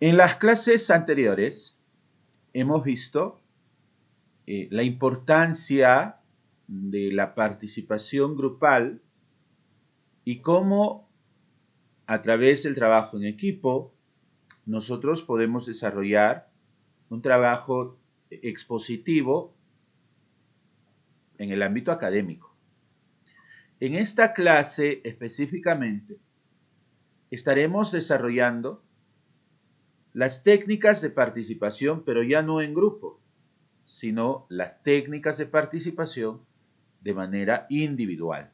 En las clases anteriores hemos visto la importancia de la participación grupal y cómo a través del trabajo en equipo nosotros podemos desarrollar un trabajo expositivo en el ámbito académico. En esta clase específicamente estaremos desarrollando las técnicas de participación, pero ya no en grupo, sino las técnicas de participación de manera individual.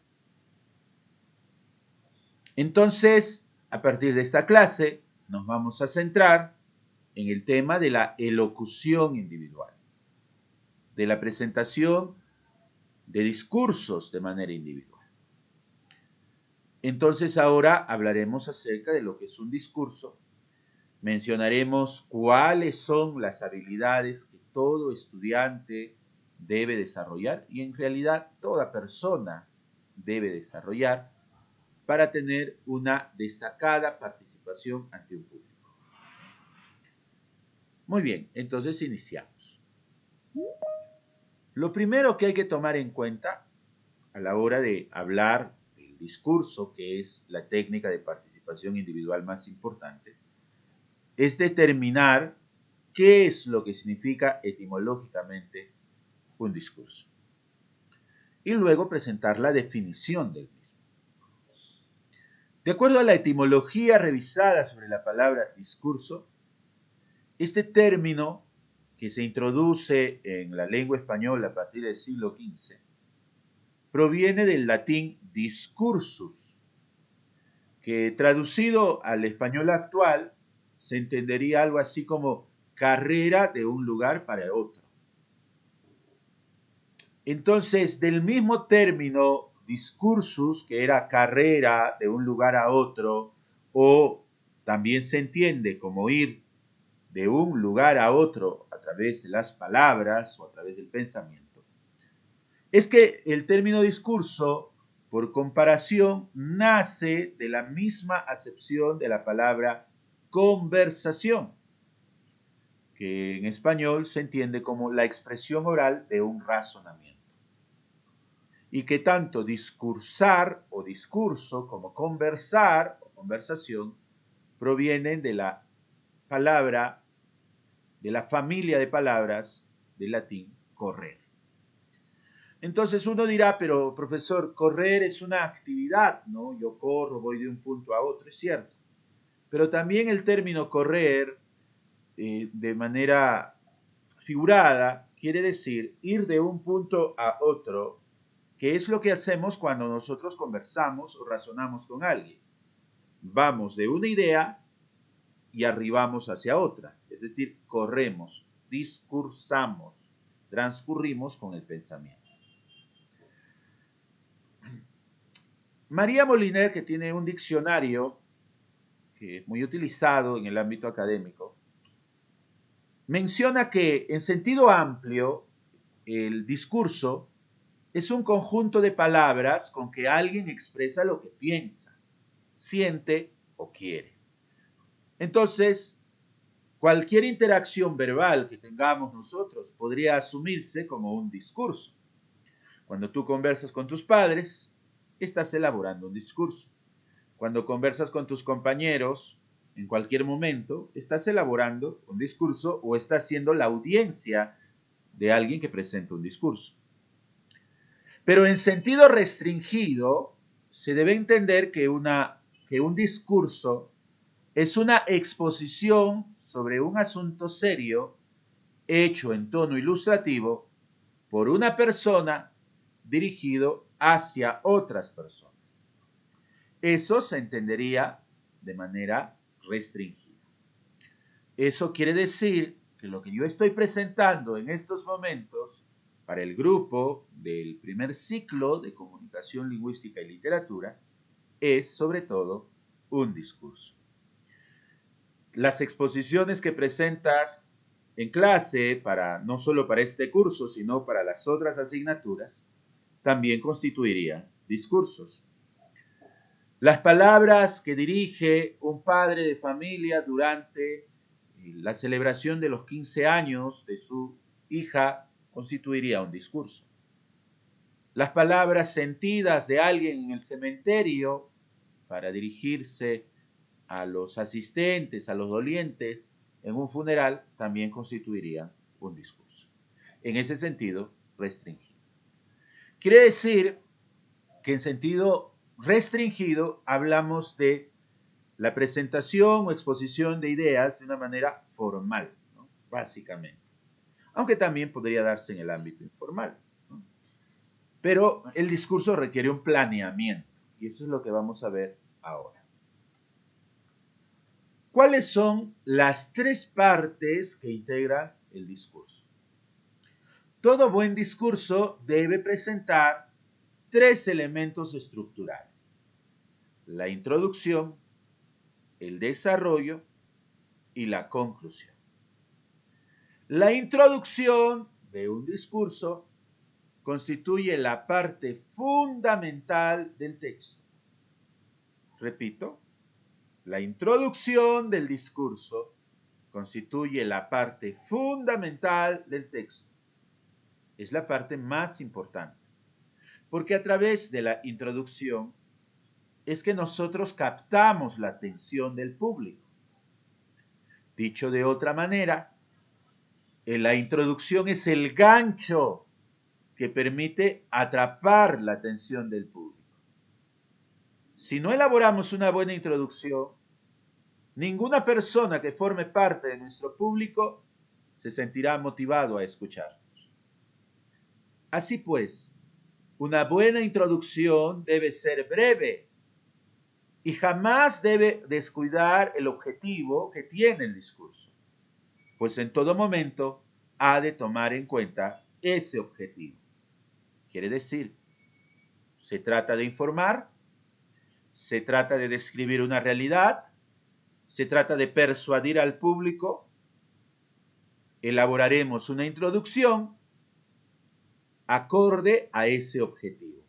Entonces, a partir de esta clase, nos vamos a centrar en el tema de la elocución individual, de la presentación de discursos de manera individual. Entonces, ahora hablaremos acerca de lo que es un discurso. Mencionaremos cuáles son las habilidades que todo estudiante debe desarrollar y en realidad toda persona debe desarrollar para tener una destacada participación ante un público. Muy bien, entonces iniciamos. Lo primero que hay que tomar en cuenta a la hora de hablar del discurso, que es la técnica de participación individual más importante, es determinar qué es lo que significa etimológicamente un discurso. Y luego presentar la definición del mismo. De acuerdo a la etimología revisada sobre la palabra discurso, este término que se introduce en la lengua española a partir del siglo XV proviene del latín discursus, que traducido al español actual se entendería algo así como carrera de un lugar para otro. Entonces, del mismo término discursus, que era carrera de un lugar a otro, o también se entiende como ir de un lugar a otro a través de las palabras o a través del pensamiento, es que el término discurso, por comparación, nace de la misma acepción de la palabra conversación, que en español se entiende como la expresión oral de un razonamiento. Y que tanto discursar o discurso como conversar o conversación provienen de la palabra, de la familia de palabras del latín correr. Entonces uno dirá, pero profesor, correr es una actividad, ¿no? Yo corro, voy de un punto a otro, es cierto. Pero también el término correr, de manera figurada, quiere decir ir de un punto a otro, que es lo que hacemos cuando nosotros conversamos o razonamos con alguien. Vamos de una idea y arribamos hacia otra, es decir, corremos, discursamos, transcurrimos con el pensamiento. María Moliner, que tiene un diccionario que es muy utilizado en el ámbito académico, menciona que en sentido amplio el discurso es un conjunto de palabras con que alguien expresa lo que piensa, siente o quiere. Entonces, cualquier interacción verbal que tengamos nosotros podría asumirse como un discurso. Cuando tú conversas con tus padres, estás elaborando un discurso. Cuando conversas con tus compañeros, en cualquier momento, estás elaborando un discurso o estás siendo la audiencia de alguien que presenta un discurso. Pero en sentido restringido, se debe entender que un discurso es una exposición sobre un asunto serio hecho en tono ilustrativo por una persona dirigido hacia otras personas. Eso se entendería de manera restringida. Eso quiere decir que lo que yo estoy presentando en estos momentos para el grupo del primer ciclo de comunicación lingüística y literatura es sobre todo un discurso. Las exposiciones que presentas en clase, no solo para este curso, sino para las otras asignaturas, también constituirían discursos. Las palabras que dirige un padre de familia durante la celebración de los 15 años de su hija constituiría un discurso. Las palabras sentidas de alguien en el cementerio para dirigirse a los asistentes, a los dolientes en un funeral, también constituirían un discurso. En ese sentido, restringido. Quiere decir que en sentido restringido hablamos de la presentación o exposición de ideas de una manera formal, ¿no? Básicamente. Aunque también podría darse en el ámbito informal, ¿no? Pero el discurso requiere un planeamiento y eso es lo que vamos a ver ahora. ¿Cuáles son las tres partes que integran el discurso? Todo buen discurso debe presentar tres elementos estructurales: la introducción, el desarrollo y la conclusión. La introducción de un discurso constituye la parte fundamental del texto. Repito, la introducción del discurso constituye la parte fundamental del texto. Es la parte más importante, porque a través de la introducción es que nosotros captamos la atención del público. Dicho de otra manera, la introducción es el gancho que permite atrapar la atención del público. Si no elaboramos una buena introducción, ninguna persona que forme parte de nuestro público se sentirá motivado a escucharnos. Así pues, una buena introducción debe ser breve y jamás debe descuidar el objetivo que tiene el discurso, pues en todo momento ha de tomar en cuenta ese objetivo. Quiere decir, se trata de informar, se trata de describir una realidad, se trata de persuadir al público. Elaboraremos una introducción acorde a ese objetivo.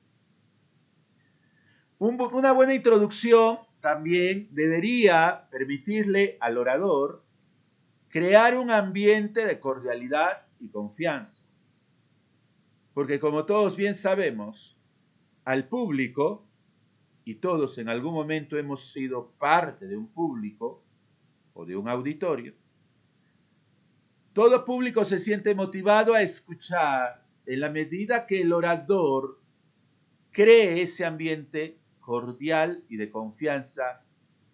Una buena introducción también debería permitirle al orador crear un ambiente de cordialidad y confianza. Porque como todos bien sabemos, al público, y todos en algún momento hemos sido parte de un público o de un auditorio, todo público se siente motivado a escuchar en la medida que el orador cree ese ambiente cordial y de confianza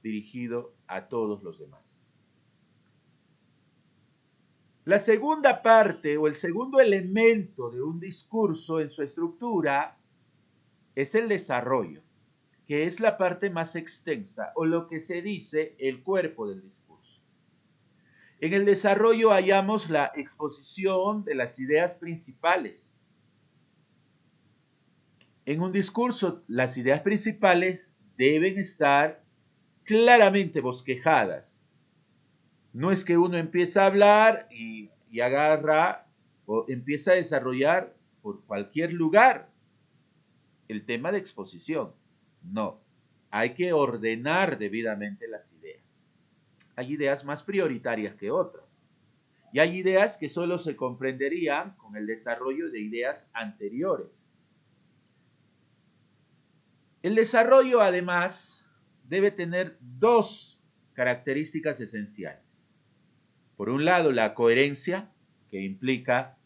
dirigido a todos los demás. La segunda parte o el segundo elemento de un discurso en su estructura es el desarrollo, que es la parte más extensa o lo que se dice el cuerpo del discurso. En el desarrollo hallamos la exposición de las ideas principales. En un discurso, las ideas principales deben estar claramente bosquejadas. No es que uno empieza a hablar y agarra o empieza a desarrollar por cualquier lugar el tema de exposición. No, hay que ordenar debidamente las ideas. Hay ideas más prioritarias que otras. Y hay ideas que solo se comprenderían con el desarrollo de ideas anteriores. El desarrollo, además, debe tener dos características esenciales. Por un lado, la coherencia, que implica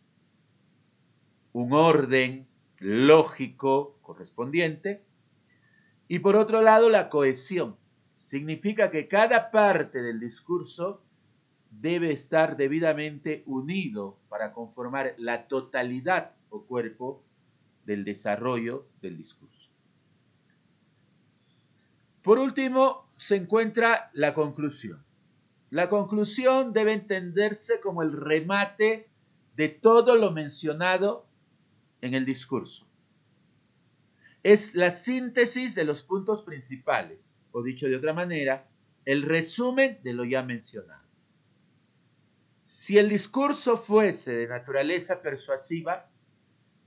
un orden lógico correspondiente. Y por otro lado, la cohesión. Significa que cada parte del discurso debe estar debidamente unido para conformar la totalidad o cuerpo del desarrollo del discurso. Por último, se encuentra la conclusión. La conclusión debe entenderse como el remate de todo lo mencionado en el discurso. Es la síntesis de los puntos principales, o dicho de otra manera, el resumen de lo ya mencionado. Si el discurso fuese de naturaleza persuasiva,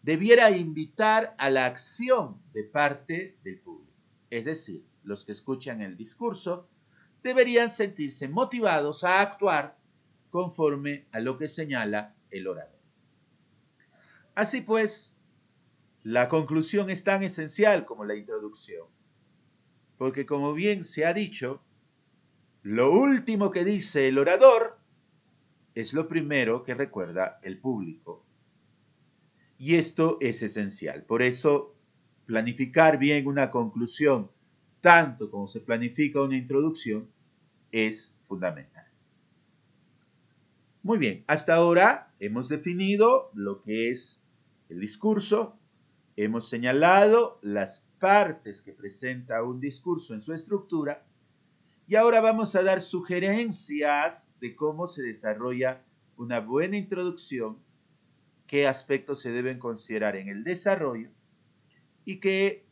debiera invitar a la acción de parte del público. Es decir, los que escuchan el discurso deberían sentirse motivados a actuar conforme a lo que señala el orador. Así pues, la conclusión es tan esencial como la introducción, porque como bien se ha dicho, lo último que dice el orador es lo primero que recuerda el público. Y esto es esencial. Por eso, planificar bien una conclusión, tanto como se planifica una introducción, es fundamental. Muy bien, hasta ahora hemos definido lo que es el discurso, hemos señalado las partes que presenta un discurso en su estructura y ahora vamos a dar sugerencias de cómo se desarrolla una buena introducción, qué aspectos se deben considerar en el desarrollo y qué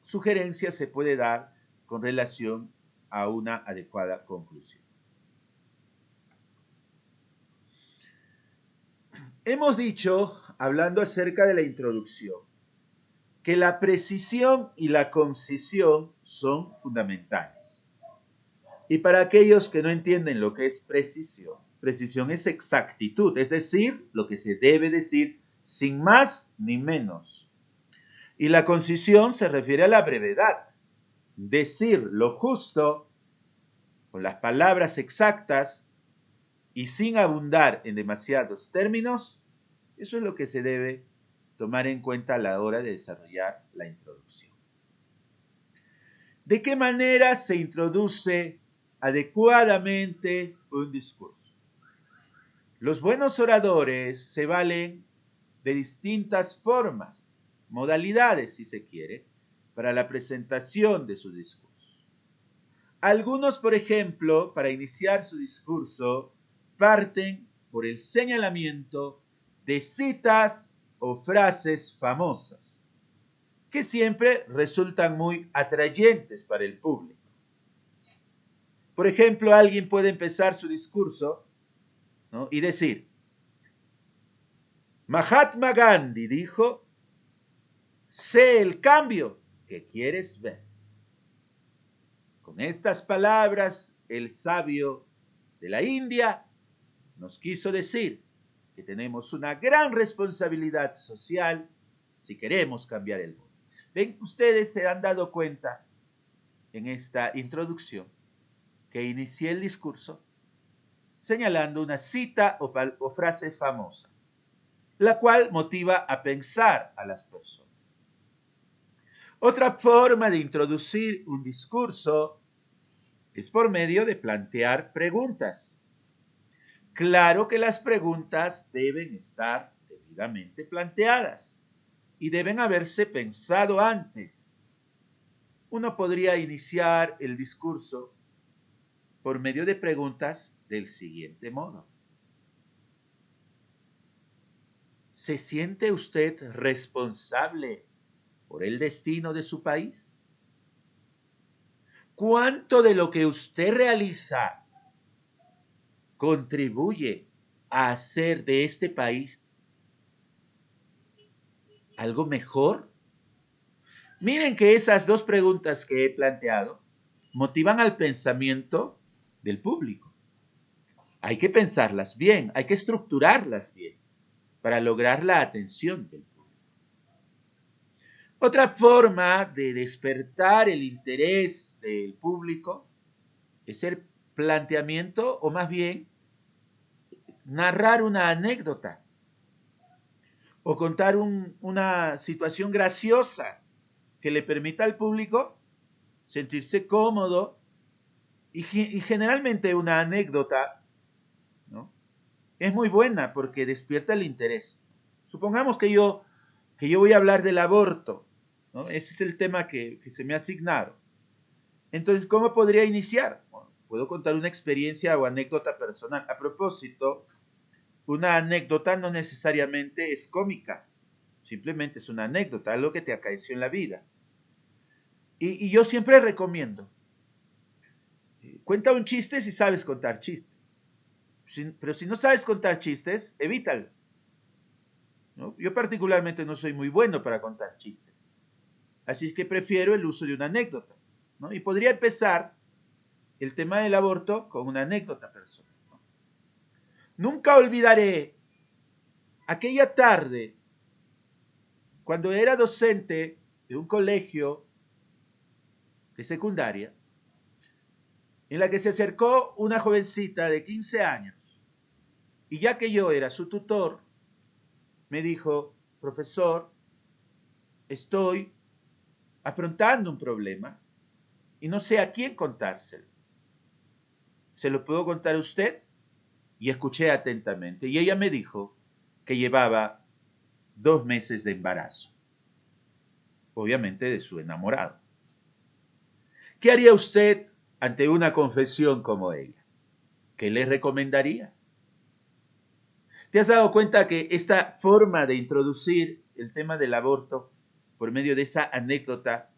sugerencias se puede dar con relación a una adecuada conclusión. Hemos dicho, hablando acerca de la introducción, que la precisión y la concisión son fundamentales. Y para aquellos que no entienden lo que es precisión, precisión es exactitud, es decir, lo que se debe decir sin más ni menos. Y la concisión se refiere a la brevedad, decir lo justo con las palabras exactas y sin abundar en demasiados términos. Eso es lo que se debe tomar en cuenta a la hora de desarrollar la introducción. ¿De qué manera se introduce adecuadamente un discurso? Los buenos oradores se valen de distintas formas, modalidades si se quiere, para la presentación de sus discursos. Algunos, por ejemplo, para iniciar su discurso, parten por el señalamiento de citas o frases famosas, que siempre resultan muy atrayentes para el público. Por ejemplo, alguien puede empezar su discurso, ¿no?, y decir, Mahatma Gandhi dijo, sé el cambio que quieres ver. Con estas palabras, el sabio de la India nos quiso decir que tenemos una gran responsabilidad social si queremos cambiar el mundo. ¿Ven? Ustedes se han dado cuenta en esta introducción que inicié el discurso señalando una cita o frase famosa, la cual motiva a pensar a las personas. Otra forma de introducir un discurso es por medio de plantear preguntas. Claro que las preguntas deben estar debidamente planteadas y deben haberse pensado antes. Uno podría iniciar el discurso por medio de preguntas del siguiente modo. ¿Se siente usted responsable por el destino de su país? ¿Cuánto de lo que usted realiza contribuye a hacer de este país algo mejor? Miren que esas dos preguntas que he planteado motivan al pensamiento del público. Hay que pensarlas bien, hay que estructurarlas bien para lograr la atención del público. Otra forma de despertar el interés del público es el planteamiento, o más bien, narrar una anécdota o contar una situación graciosa que le permita al público sentirse cómodo y generalmente una anécdota, ¿no?, es muy buena porque despierta el interés. Supongamos que yo voy a hablar del aborto, ¿no? Ese es el tema que se me ha asignado. Entonces, ¿cómo podría iniciar? Bueno, puedo contar una experiencia o anécdota personal. A propósito, una anécdota no necesariamente es cómica, simplemente es una anécdota, algo que te acaeció en la vida. Y yo siempre recomiendo, cuenta un chiste si sabes contar chistes. Pero si no sabes contar chistes, evítalo, ¿no? Yo particularmente no soy muy bueno para contar chistes. Así es que prefiero el uso de una anécdota, ¿no? Y podría empezar el tema del aborto con una anécdota personal, ¿no? Nunca olvidaré aquella tarde cuando era docente de un colegio de secundaria, en la que se acercó una jovencita de 15 años y ya que yo era su tutor, me dijo: profesor, estoy afrontando un problema y no sé a quién contárselo. ¿Se lo puedo contar a usted? Y escuché atentamente. Y ella me dijo que llevaba 2 meses de embarazo, obviamente de su enamorado. ¿Qué haría usted ante una confesión como ella? ¿Qué le recomendaría? ¿Te has dado cuenta que esta forma de introducir el tema del aborto por medio de esa anécdota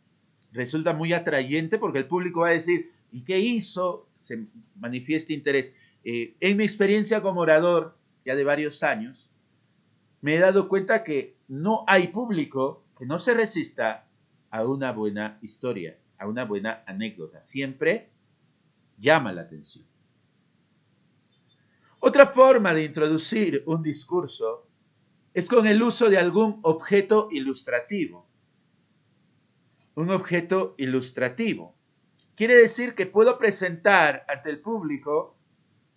resulta muy atrayente porque el público va a decir: ¿y qué hizo? Se manifiesta interés. En mi experiencia como orador, ya de varios años, me he dado cuenta que no hay público que no se resista a una buena historia, a una buena anécdota. Siempre llama la atención. Otra forma de introducir un discurso es con el uso de algún objeto ilustrativo. Un objeto ilustrativo quiere decir que puedo presentar ante el público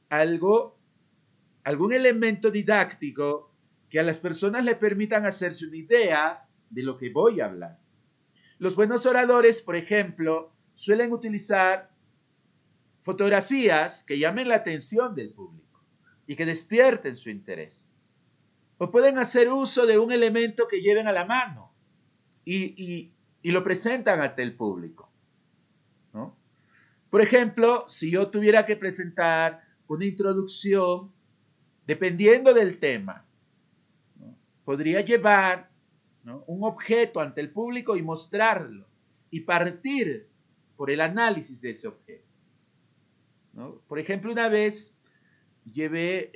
algún elemento didáctico que a las personas le permitan hacerse una idea de lo que voy a hablar. Los buenos oradores, por ejemplo, suelen utilizar fotografías que llamen la atención del público y que despierten su interés. O pueden hacer uso de un elemento que lleven a la mano y lo presentan ante el público, ¿no? Por ejemplo, si yo tuviera que presentar una introducción, dependiendo del tema, ¿no?, podría llevar, ¿no?, un objeto ante el público y mostrarlo y partir por el análisis de ese objeto, ¿no? Por ejemplo, una vez llevé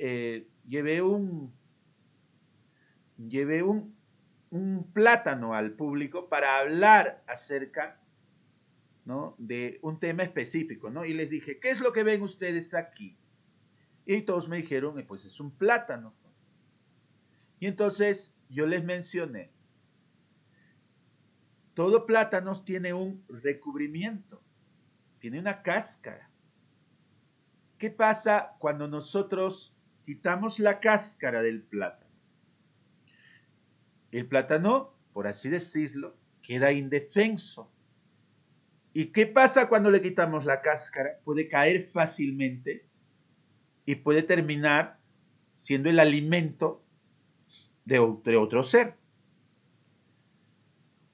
un plátano al público para hablar acerca, ¿no?, de un tema específico, ¿no? Y les dije: ¿qué es lo que ven ustedes aquí? Y todos me dijeron: pues es un plátano. Y entonces yo les mencioné: todo plátano tiene un recubrimiento, tiene una cáscara. ¿Qué pasa cuando nosotros quitamos la cáscara del plátano? El plátano, por así decirlo, queda indefenso. ¿Y qué pasa cuando le quitamos la cáscara? Puede caer fácilmente y puede terminar siendo el alimento de otro ser.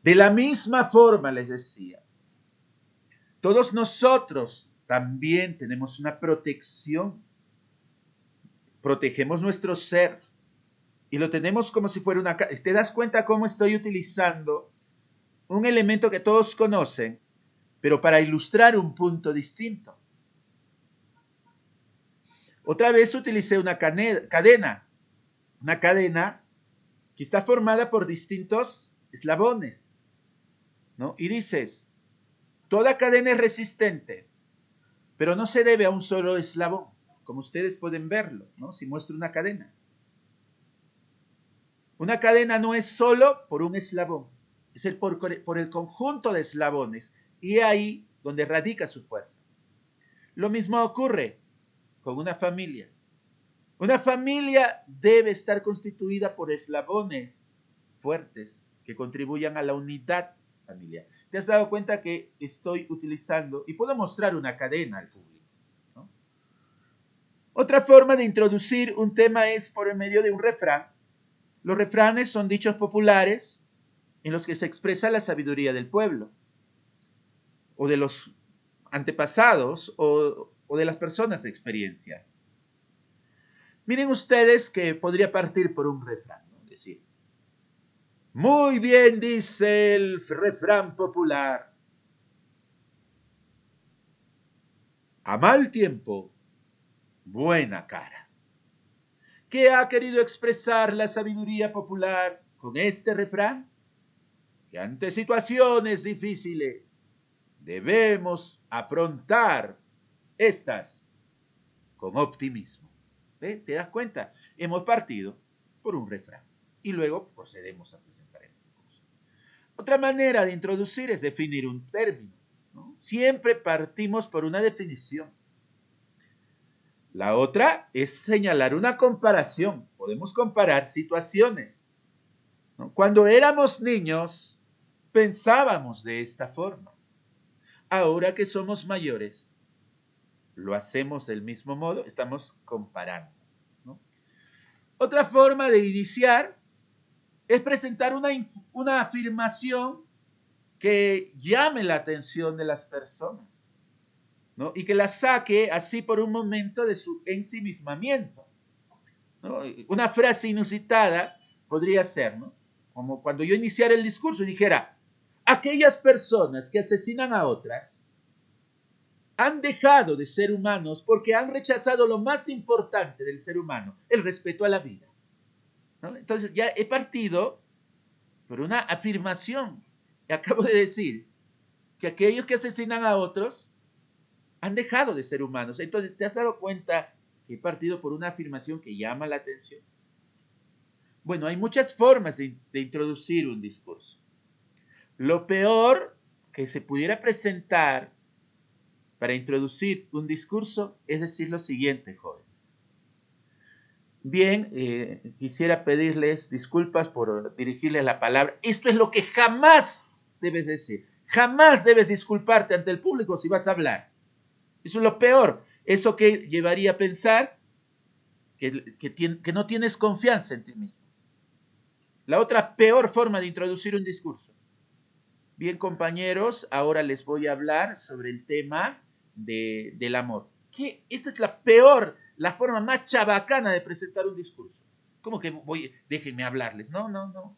De la misma forma, les decía, todos nosotros también tenemos una protección. Protegemos nuestro ser y lo tenemos como si fuera una... ¿Te das cuenta cómo estoy utilizando un elemento que todos conocen, pero para ilustrar un punto distinto? Otra vez utilicé una cadena que está formada por distintos eslabones, ¿no? Y dices: toda cadena es resistente, pero no se debe a un solo eslabón, como ustedes pueden verlo, ¿no?, si muestro una cadena. Una cadena no es solo por un eslabón, es por el conjunto de eslabones, y ahí donde radica su fuerza. Lo mismo ocurre con una familia. Una familia debe estar constituida por eslabones fuertes que contribuyan a la unidad familiar. ¿Te has dado cuenta que estoy utilizando, y puedo mostrar una cadena al público, ¿no? Otra forma de introducir un tema es por medio de un refrán. Los refranes son dichos populares en los que se expresa la sabiduría del pueblo, o de los antepasados, o de las personas de experiencia. Miren ustedes que podría partir por un refrán, ¿no? Decir: muy bien dice el refrán popular, a mal tiempo, buena cara. ¿Qué ha querido expresar la sabiduría popular con este refrán? Que ante situaciones difíciles debemos afrontar estas con optimismo. ¿Ve? ¿Te das cuenta? Hemos partido por un refrán y luego procedemos a presentar el discurso. Otra manera de introducir es definir un término, ¿no? Siempre partimos por una definición. La otra es señalar una comparación. Podemos comparar situaciones, ¿no? Cuando éramos niños, pensábamos de esta forma. Ahora que somos mayores, lo hacemos del mismo modo, estamos comparando, ¿no? Otra forma de iniciar es presentar una afirmación que llame la atención de las personas, ¿no? Y que la saque así por un momento de su ensimismamiento, ¿no? Una frase inusitada podría ser, ¿no? Como cuando yo iniciara el discurso y dijera, aquellas personas que asesinan a otras han dejado de ser humanos porque han rechazado lo más importante del ser humano, el respeto a la vida, ¿no? Entonces ya he partido por una afirmación. Acabo de decir que aquellos que asesinan a otros han dejado de ser humanos. Entonces, ¿te has dado cuenta que he partido por una afirmación que llama la atención? Bueno, hay muchas formas de introducir un discurso. Lo peor que se pudiera presentar para introducir un discurso es decir lo siguiente, jóvenes. Bien, quisiera pedirles disculpas por dirigirles la palabra. Esto es lo que jamás debes decir. Jamás debes disculparte ante el público si vas a hablar. Eso es lo peor. Eso que llevaría a pensar que no tienes confianza en ti mismo. La otra peor forma de introducir un discurso. Bien, compañeros, ahora les voy a hablar sobre el tema del amor. Esa es la forma más chabacana de presentar un discurso. ¿Cómo que déjenme hablarles? No, no, no.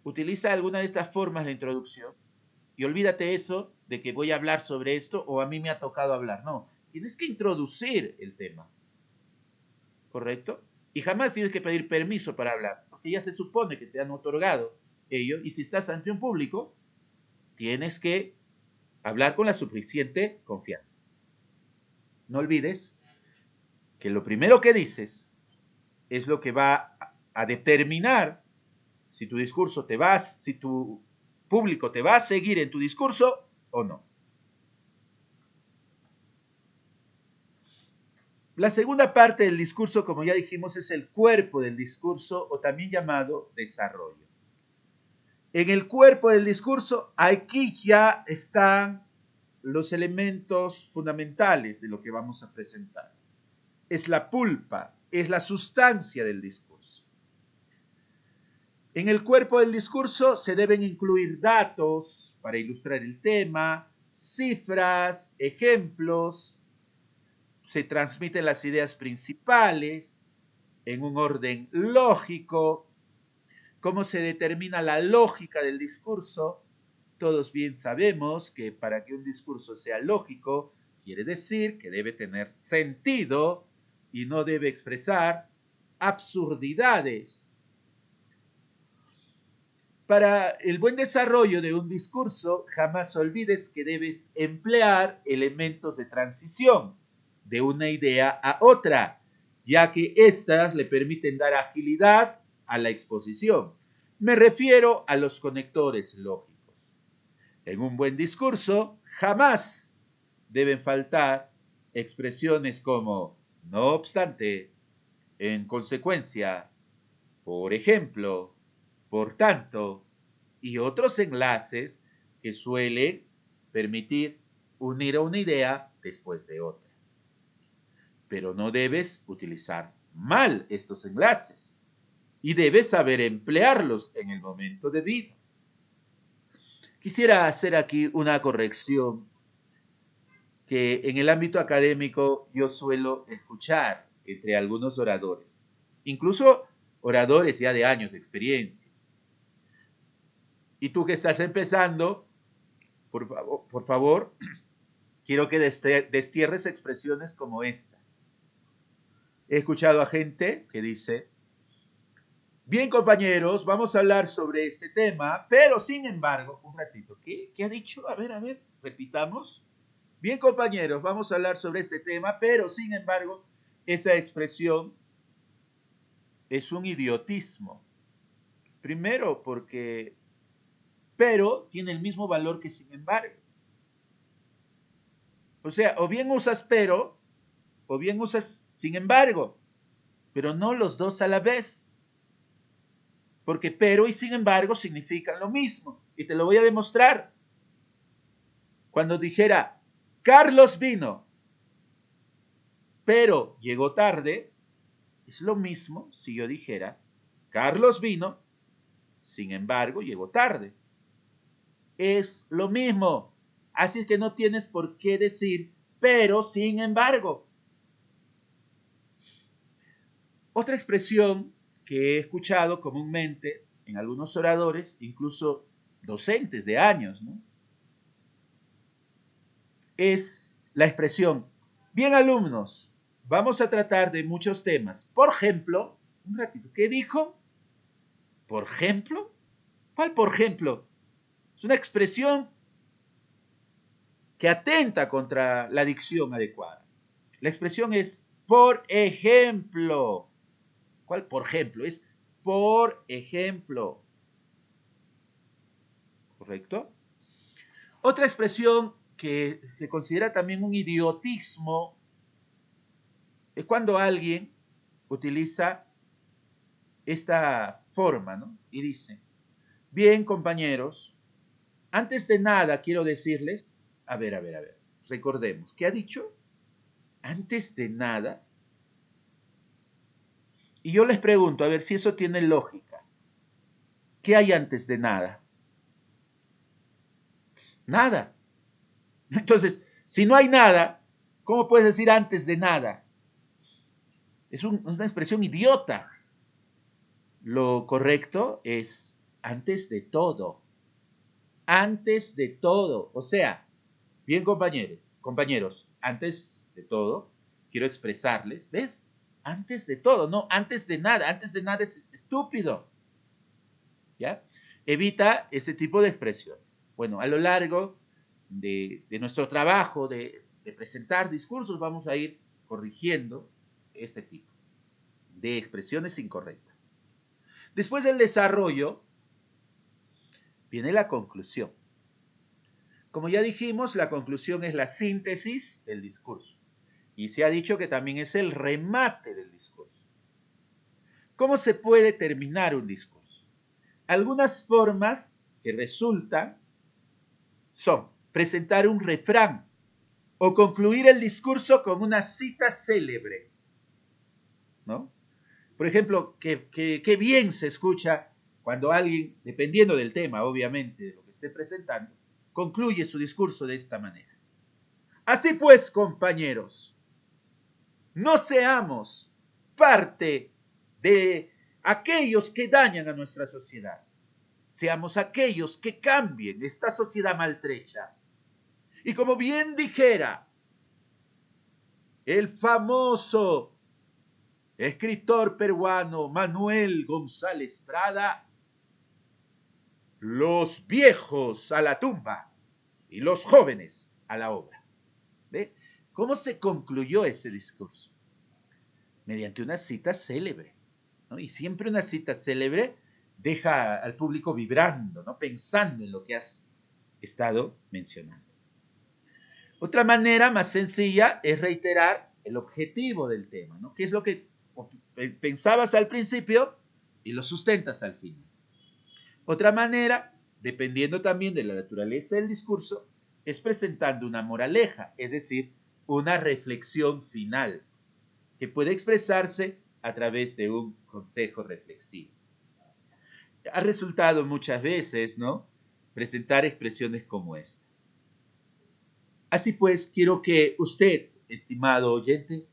Utiliza alguna de estas formas de introducción y olvídate eso de que voy a hablar sobre esto o a mí me ha tocado hablar. No, tienes que introducir el tema. ¿Correcto? Y jamás tienes que pedir permiso para hablar, porque ya se supone que te han otorgado ello, y si estás ante un público, tienes que hablar con la suficiente confianza. No olvides que lo primero que dices es lo que va a determinar si tu discurso si tu público te va a seguir en tu discurso o no. La segunda parte del discurso, como ya dijimos, es el cuerpo del discurso o también llamado desarrollo. En el cuerpo del discurso, aquí ya están los elementos fundamentales de lo que vamos a presentar. Es la pulpa, es la sustancia del discurso. En el cuerpo del discurso se deben incluir datos para ilustrar el tema, cifras, ejemplos, se transmiten las ideas principales en un orden lógico. ¿Cómo se determina la lógica del discurso? Todos bien sabemos que para que un discurso sea lógico, quiere decir que debe tener sentido y no debe expresar absurdidades. Para el buen desarrollo de un discurso, jamás olvides que debes emplear elementos de transición de una idea a otra, ya que éstas le permiten dar agilidad a la exposición. Me refiero a los conectores lógicos. En un buen discurso, jamás deben faltar expresiones como no obstante, en consecuencia, por ejemplo, por tanto, y otros enlaces que suelen permitir unir a una idea después de otra. Pero no debes utilizar mal estos enlaces y debes saber emplearlos en el momento debido. Quisiera hacer aquí una corrección que en el ámbito académico yo suelo escuchar entre algunos oradores, incluso oradores ya de años de experiencia. Y tú que estás empezando, por favor, quiero que destierres expresiones como estas. He escuchado a gente que dice, bien compañeros, vamos a hablar sobre este tema, pero sin embargo, un ratito, ¿qué ha dicho? A ver, repitamos. Bien compañeros, vamos a hablar sobre este tema, pero sin embargo, esa expresión es un idiotismo. Primero porque pero tiene el mismo valor que sin embargo. O sea, o bien usas pero, o bien usas sin embargo, pero no los dos a la vez. Porque pero y sin embargo significan lo mismo. Y te lo voy a demostrar. Cuando dijera, Carlos vino, pero llegó tarde, es lo mismo si yo dijera, Carlos vino, sin embargo llegó tarde. Es lo mismo. Así es que no tienes por qué decir, pero sin embargo. Otra expresión que he escuchado comúnmente en algunos oradores, incluso docentes de años, ¿no? Es la expresión, bien alumnos, vamos a tratar de muchos temas. Por ejemplo, un ratito, ¿qué dijo? ¿Por ejemplo? ¿Cuál por ejemplo? Es una expresión que atenta contra la dicción adecuada. La expresión es por ejemplo. ¿Cuál por ejemplo? Es por ejemplo. ¿Correcto? Otra expresión que se considera también un idiotismo es cuando alguien utiliza esta forma, ¿no? Y dice, bien compañeros, antes de nada quiero decirles, a ver, recordemos, ¿qué ha dicho? Antes de nada. Y yo les pregunto, a ver si eso tiene lógica. ¿Qué hay antes de nada? Nada. Entonces, si no hay nada, ¿cómo puedes decir antes de nada? Es una expresión idiota. Lo correcto es antes de todo. Antes de todo. O sea, bien compañeros, antes de todo, quiero expresarles, ¿ves? Antes de todo, no, antes de nada es estúpido. ¿Ya? Evita ese tipo de expresiones. Bueno, a lo largo de nuestro trabajo de presentar discursos vamos a ir corrigiendo este tipo de expresiones incorrectas. Después del desarrollo viene la conclusión. Como ya dijimos, la conclusión es la síntesis del discurso. Y se ha dicho que también es el remate del discurso. ¿Cómo se puede terminar un discurso? Algunas formas que resultan son presentar un refrán o concluir el discurso con una cita célebre, ¿no? Por ejemplo, que bien se escucha cuando alguien, dependiendo del tema, obviamente, de lo que esté presentando, concluye su discurso de esta manera. Así pues, compañeros, no seamos parte de aquellos que dañan a nuestra sociedad. Seamos aquellos que cambien esta sociedad maltrecha. Y como bien dijera el famoso escritor peruano Manuel González Prada, los viejos a la tumba y los jóvenes a la obra. ¿Ve? ¿Cómo se concluyó ese discurso? Mediante una cita célebre, ¿no? Y siempre una cita célebre deja al público vibrando, ¿no? Pensando en lo que has estado mencionando. Otra manera más sencilla es reiterar el objetivo del tema, ¿no? ¿Qué es lo que pensabas al principio y lo sustentas al final? Otra manera, dependiendo también de la naturaleza del discurso, es presentando una moraleja, es decir, una reflexión final, que puede expresarse a través de un consejo reflexivo. Ha resultado muchas veces, ¿no?, presentar expresiones como esta. Así pues, quiero que usted, estimado oyente,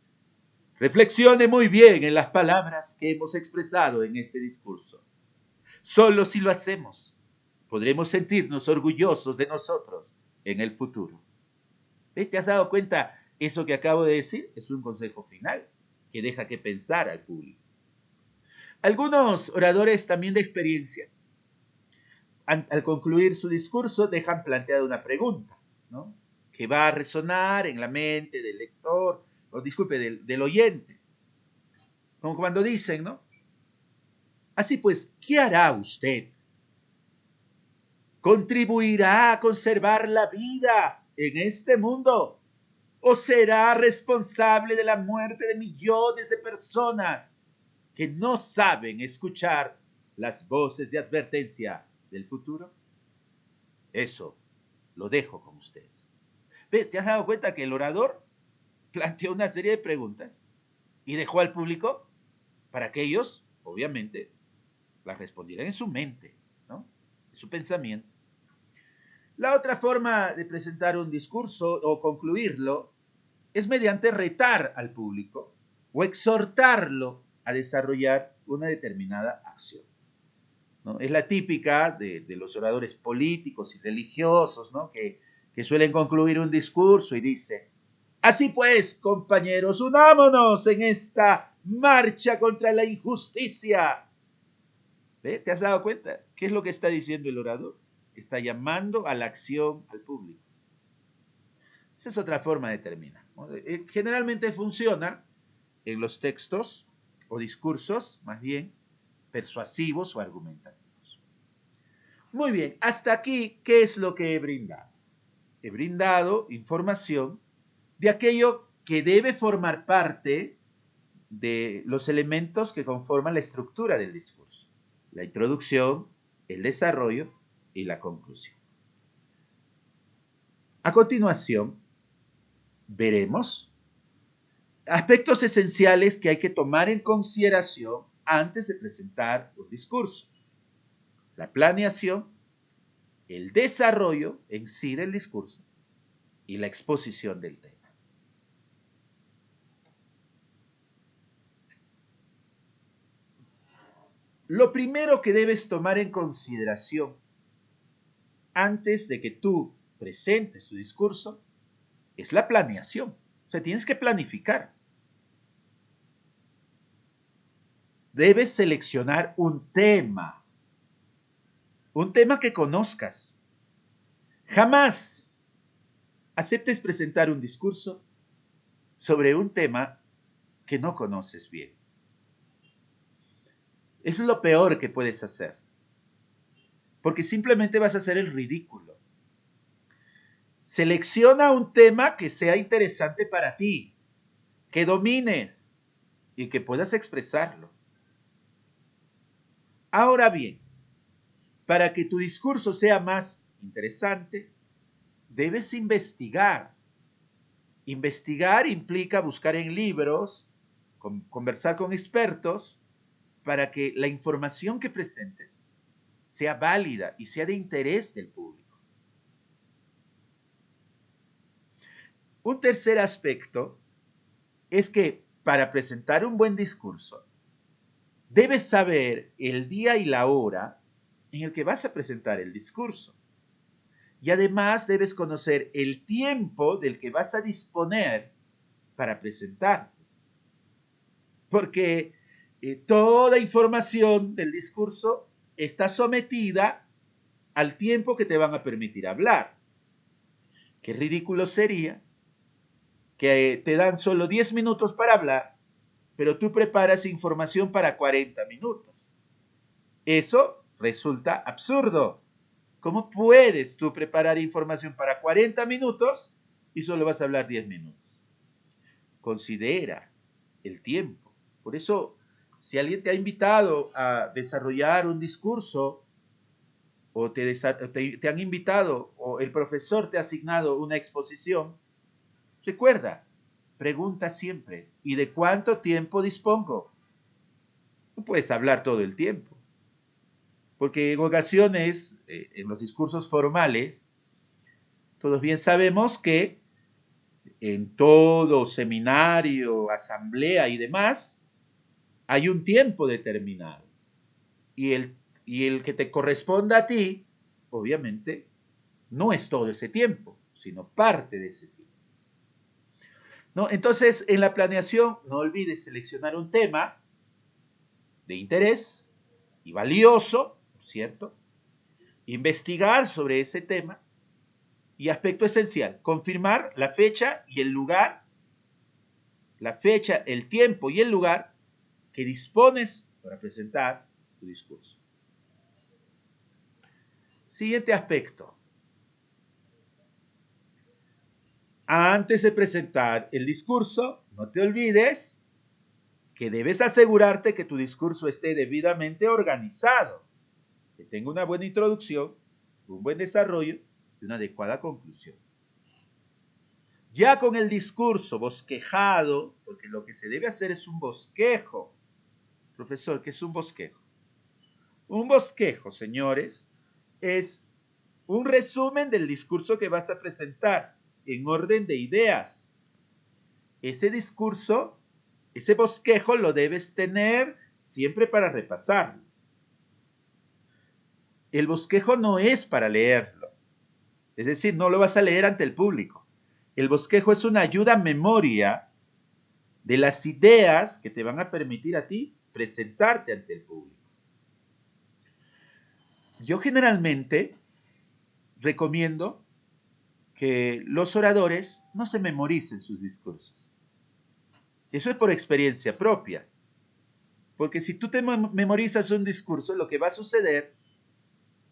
reflexione muy bien en las palabras que hemos expresado en este discurso. Solo si lo hacemos, podremos sentirnos orgullosos de nosotros en el futuro. ¿Te has dado cuenta? Eso que acabo de decir es un consejo final que deja que pensar al público. Algunos oradores también de experiencia, al concluir su discurso, dejan planteada una pregunta, ¿no?, que va a resonar en la mente del lector, o disculpe, del oyente. Como cuando dicen, ¿no? Así pues, ¿qué hará usted? ¿Contribuirá a conservar la vida en este mundo? ¿O será responsable de la muerte de millones de personas que no saben escuchar las voces de advertencia del futuro? Eso lo dejo con ustedes. ¿Ves? ¿Te has dado cuenta que el orador planteó una serie de preguntas y dejó al público para que ellos, obviamente, las respondieran en su mente, ¿no? En su pensamiento. La otra forma de presentar un discurso o concluirlo es mediante retar al público o exhortarlo a desarrollar una determinada acción, ¿no? Es la típica de los oradores políticos y religiosos, ¿no? Que suelen concluir un discurso y dice, así pues, compañeros, unámonos en esta marcha contra la injusticia. ¿Ve? ¿Te has dado cuenta? ¿Qué es lo que está diciendo el orador? Está llamando a la acción al público. Esa es otra forma de terminar, ¿no? Generalmente funciona en los textos o discursos, más bien, persuasivos o argumentativos. Muy bien, hasta aquí, ¿qué es lo que he brindado? He brindado información de aquello que debe formar parte de los elementos que conforman la estructura del discurso. La introducción, el desarrollo y la conclusión. A continuación, veremos aspectos esenciales que hay que tomar en consideración antes de presentar un discurso. La planeación, el desarrollo en sí del discurso y la exposición del tema. Lo primero que debes tomar en consideración antes de que tú presentes tu discurso es la planeación. O sea, tienes que planificar. Debes seleccionar un tema que conozcas. Jamás aceptes presentar un discurso sobre un tema que no conoces bien. Eso es lo peor que puedes hacer, porque simplemente vas a hacer el ridículo. Selecciona un tema que sea interesante para ti, que domines y que puedas expresarlo. Ahora bien, para que tu discurso sea más interesante, debes investigar. Investigar implica buscar en libros, conversar con expertos, para que la información que presentes sea válida y sea de interés del público. Un tercer aspecto es que para presentar un buen discurso, debes saber el día y la hora en el que vas a presentar el discurso. Y además debes conocer el tiempo del que vas a disponer para presentarte. Porque toda información del discurso está sometida al tiempo que te van a permitir hablar. Qué ridículo sería que te dan solo 10 minutos para hablar, pero tú preparas información para 40 minutos. Eso resulta absurdo. ¿Cómo puedes tú preparar información para 40 minutos y solo vas a hablar 10 minutos? Considera el tiempo. Por eso, si alguien te ha invitado a desarrollar un discurso o te han invitado o el profesor te ha asignado una exposición, recuerda, pregunta siempre, ¿y de cuánto tiempo dispongo? No puedes hablar todo el tiempo, porque en ocasiones, en los discursos formales, todos bien sabemos que en todo seminario, asamblea y demás, hay un tiempo determinado. Y el que te corresponda a ti, obviamente, no es todo ese tiempo, sino parte de ese tiempo. ¿No? Entonces, en la planeación, no olvides seleccionar un tema de interés y valioso, ¿cierto? Investigar sobre ese tema y aspecto esencial, confirmar la fecha y el lugar, la fecha, el tiempo y el lugar que dispones para presentar tu discurso. Siguiente aspecto. Antes de presentar el discurso, no te olvides que debes asegurarte que tu discurso esté debidamente organizado, que tenga una buena introducción, un buen desarrollo y una adecuada conclusión. Ya con el discurso bosquejado, porque lo que se debe hacer es un bosquejo. Profesor, ¿qué es un bosquejo? Un bosquejo, señores, es un resumen del discurso que vas a presentar en orden de ideas. Ese discurso, ese bosquejo lo debes tener siempre para repasarlo. El bosquejo no es para leerlo, es decir, no lo vas a leer ante el público. El bosquejo es una ayuda a memoria de las ideas que te van a permitir a ti presentarte ante el público. Yo generalmente recomiendo que los oradores no se memoricen sus discursos. Eso es por experiencia propia. Porque si tú te memorizas un discurso, lo que va a suceder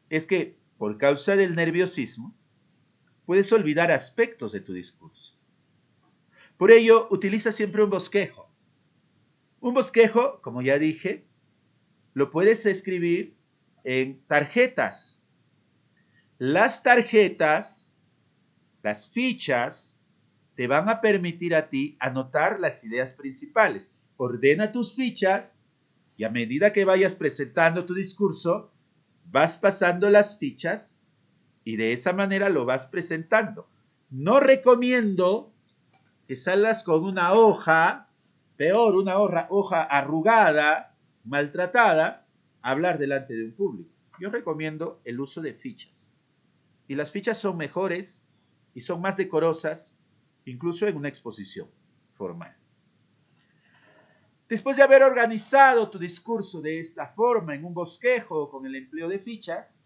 es que, por causa del nerviosismo, puedes olvidar aspectos de tu discurso. Por ello, utiliza siempre un bosquejo. Un bosquejo, como ya dije, lo puedes escribir en tarjetas. Las tarjetas, las fichas, te van a permitir a ti anotar las ideas principales. Ordena tus fichas y a medida que vayas presentando tu discurso, vas pasando las fichas y de esa manera lo vas presentando. No recomiendo que salgas con una hoja, peor, una hoja arrugada, maltratada, a hablar delante de un público. Yo recomiendo el uso de fichas. Y las fichas son mejores y son más decorosas, incluso en una exposición formal. Después de haber organizado tu discurso de esta forma, en un bosquejo con el empleo de fichas,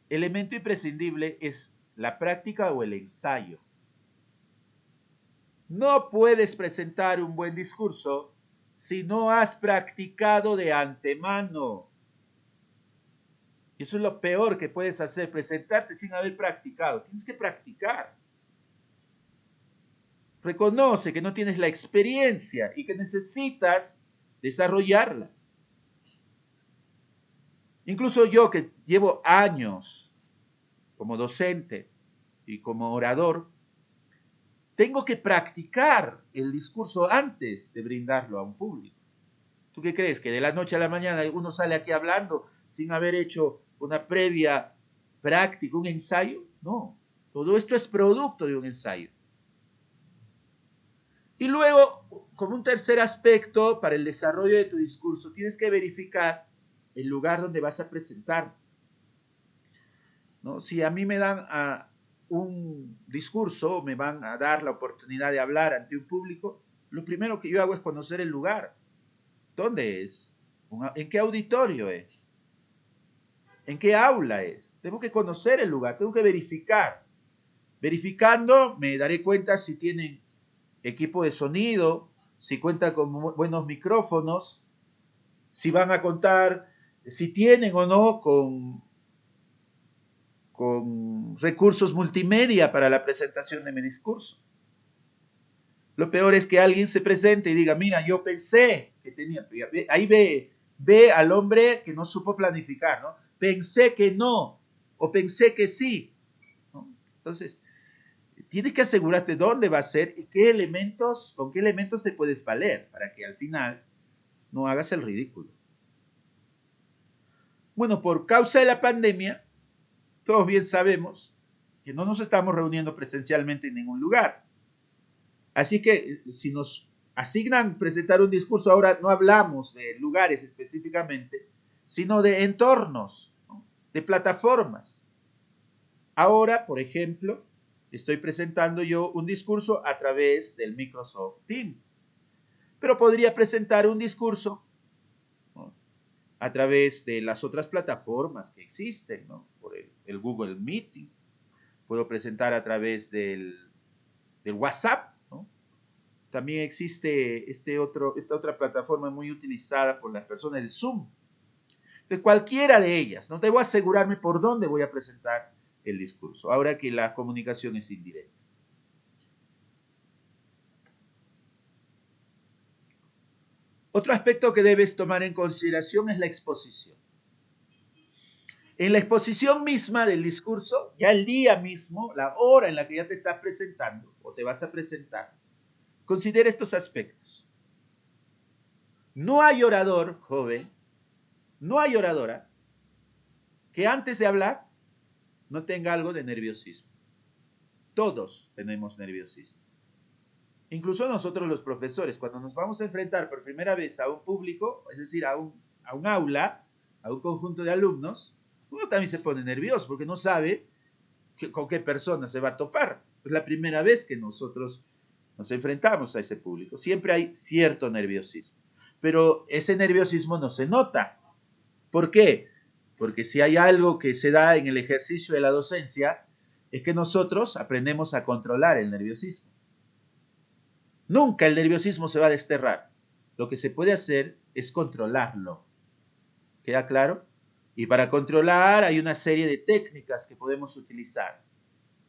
elemento imprescindible es la práctica o el ensayo. No puedes presentar un buen discurso si no has practicado de antemano. Y eso es lo peor que puedes hacer, presentarte sin haber practicado. Tienes que practicar. Reconoce que no tienes la experiencia y que necesitas desarrollarla. Incluso yo que llevo años como docente y como orador, tengo que practicar el discurso antes de brindarlo a un público. ¿Tú qué crees? ¿Que de la noche a la mañana uno sale aquí hablando sin haber hecho una previa práctica, un ensayo? No, todo esto es producto de un ensayo. Y luego, como un tercer aspecto para el desarrollo de tu discurso, tienes que verificar el lugar donde vas a presentar. ¿No? Si a mí me dan un discurso, me van a dar la oportunidad de hablar ante un público, lo primero que yo hago es conocer el lugar. ¿Dónde es? ¿En qué auditorio es? ¿En qué aula es? Tengo que conocer el lugar, tengo que verificar. Verificando, me daré cuenta si tienen equipo de sonido, si cuentan con buenos micrófonos, si van a contar, si tienen o no con recursos multimedia para la presentación de mi discurso. Lo peor es que alguien se presente y diga, mira, yo pensé que tenía, ahí ve al hombre que no supo planificar, ¿no? Pensé que no, o pensé que sí, ¿no? Entonces, tienes que asegurarte dónde va a ser y con qué elementos te puedes valer para que al final no hagas el ridículo. Bueno, por causa de la pandemia, todos bien sabemos que no nos estamos reuniendo presencialmente en ningún lugar. Así que si nos asignan presentar un discurso, ahora no hablamos de lugares específicamente, sino de entornos, ¿no? De plataformas. Ahora, por ejemplo, estoy presentando yo un discurso a través del Microsoft Teams, pero podría presentar un discurso, ¿no? A través de las otras plataformas que existen, ¿no? Por el Google Meeting, puedo presentar a través del WhatsApp, ¿no? También existe esta otra plataforma muy utilizada por las personas, el Zoom. De cualquiera de ellas, no debo asegurarme por dónde voy a presentar el discurso, ahora que la comunicación es indirecta. Otro aspecto que debes tomar en consideración es la exposición. En la exposición misma del discurso, ya el día mismo, la hora en la que ya te estás presentando o te vas a presentar, considera estos aspectos. No hay orador, joven, no hay oradora que antes de hablar no tenga algo de nerviosismo. Todos tenemos nerviosismo. Incluso nosotros los profesores, cuando nos vamos a enfrentar por primera vez a un público, es decir, a un aula, a un conjunto de alumnos, uno también se pone nervioso porque no sabe con qué persona se va a topar. Es la primera vez que nosotros nos enfrentamos a ese público. Siempre hay cierto nerviosismo, pero ese nerviosismo no se nota. ¿Por qué? Porque si hay algo que se da en el ejercicio de la docencia, es que nosotros aprendemos a controlar el nerviosismo. Nunca el nerviosismo se va a desterrar. Lo que se puede hacer es controlarlo. ¿Queda claro? Y para controlar hay una serie de técnicas que podemos utilizar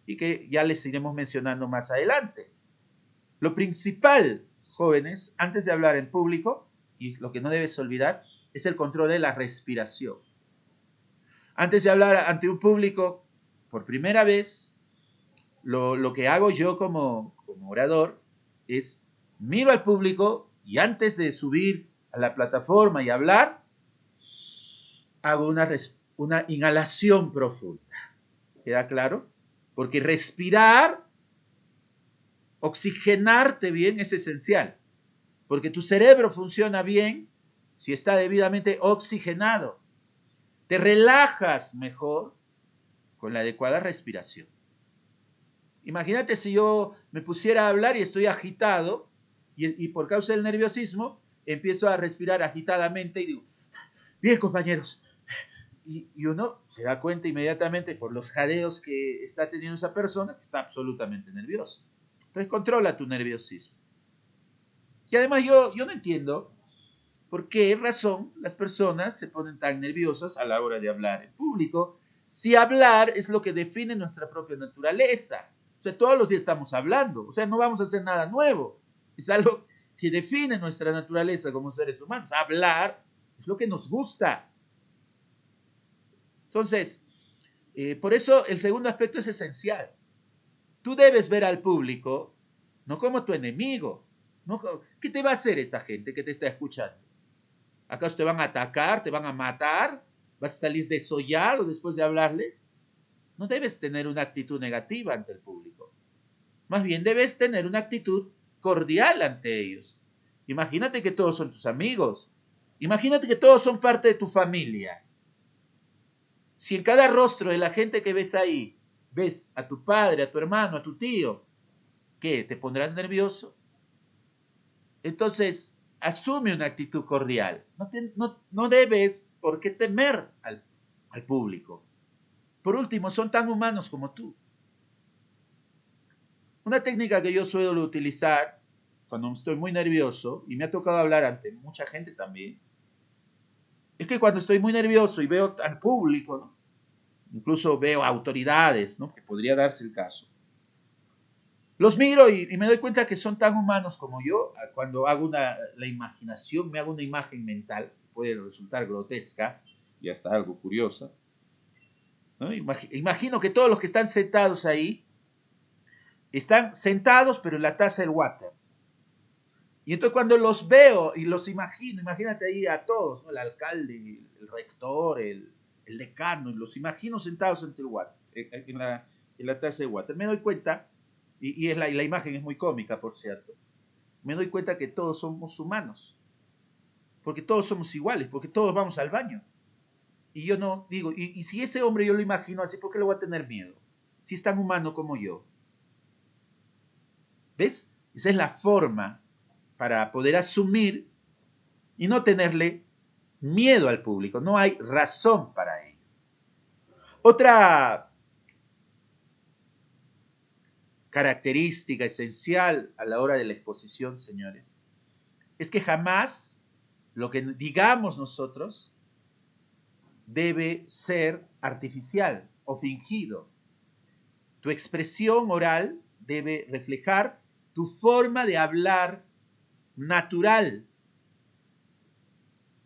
y que ya les iremos mencionando más adelante. Lo principal, jóvenes, antes de hablar en público, y lo que no debes olvidar, es el control de la respiración. Antes de hablar ante un público por primera vez, lo que hago yo como orador es miro al público y antes de subir a la plataforma y hablar, hago una inhalación profunda. ¿Queda claro? Porque respirar, oxigenarte bien es esencial. Porque tu cerebro funciona bien si está debidamente oxigenado. Te relajas mejor con la adecuada respiración. Imagínate si yo me pusiera a hablar y estoy agitado y por causa del nerviosismo empiezo a respirar agitadamente y digo, bien compañeros, y uno se da cuenta inmediatamente por los jadeos que está teniendo esa persona que está absolutamente nerviosa. Entonces controla tu nerviosismo. Y además yo no entiendo por qué razón las personas se ponen tan nerviosas a la hora de hablar en público, si hablar es lo que define nuestra propia naturaleza. O sea, todos los días estamos hablando, o sea, no vamos a hacer nada nuevo. Es algo que define nuestra naturaleza como seres humanos. Hablar es lo que nos gusta. Entonces, por eso el segundo aspecto es esencial. Tú debes ver al público no como tu enemigo. No, ¿qué te va a hacer esa gente que te está escuchando? ¿Acaso te van a atacar? ¿Te van a matar? ¿Vas a salir desollado después de hablarles? No debes tener una actitud negativa ante el público. Más bien debes tener una actitud cordial ante ellos. Imagínate que todos son tus amigos. Imagínate que todos son parte de tu familia. Si en cada rostro de la gente que ves ahí, ves a tu padre, a tu hermano, a tu tío, ¿qué? ¿Te pondrás nervioso? Entonces, asume una actitud cordial. No debes por qué temer al público. Por último, son tan humanos como tú. Una técnica que yo suelo utilizar cuando estoy muy nervioso, y me ha tocado hablar ante mucha gente también, es que cuando estoy muy nervioso y veo al público, ¿no? Incluso veo autoridades, ¿no? Que podría darse el caso. Los miro y me doy cuenta que son tan humanos como yo. Cuando hago la imaginación, me hago una imagen mental, que puede resultar grotesca y hasta algo curiosa, ¿no? Imagino que todos los que están sentados ahí, están sentados pero en la taza del water. Y entonces cuando los veo y los imagino, imagínate ahí a todos, ¿no? El alcalde, el rector, el decano, y los imagino sentados ante el water, en la taza de water. Me doy cuenta, y la imagen es muy cómica, por cierto, me doy cuenta que todos somos humanos, porque todos somos iguales, porque todos vamos al baño. Y yo no digo, y si ese hombre yo lo imagino así, ¿por qué le voy a tener miedo? Si es tan humano como yo. ¿Ves? Esa es la forma para poder asumir y no tenerle miedo al público. No hay razón para ello. Otra característica esencial a la hora de la exposición, señores, es que jamás lo que digamos nosotros debe ser artificial o fingido. Tu expresión oral debe reflejar tu forma de hablar natural.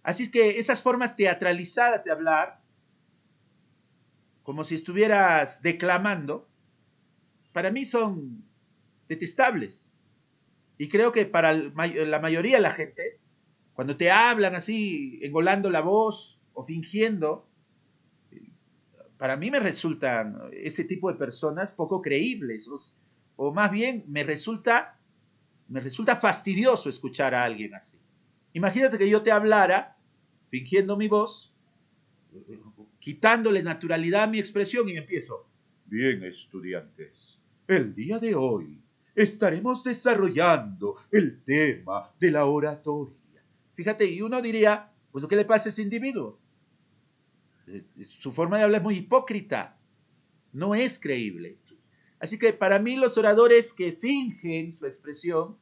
Así es que esas formas teatralizadas de hablar, como si estuvieras declamando, para mí son detestables. Y creo que para la mayoría de la gente, cuando te hablan así, engolando la voz o fingiendo, para mí me resultan ese tipo de personas poco creíbles. O más bien me resulta fastidioso escuchar a alguien así. Imagínate que yo te hablara fingiendo mi voz, quitándole naturalidad a mi expresión y empiezo. Bien, estudiantes, el día de hoy estaremos desarrollando el tema de la oratoria. Fíjate, y uno diría, bueno, ¿qué le pasa a ese individuo? Su forma de hablar es muy hipócrita, no es creíble. Así que para mí los oradores que fingen su expresión,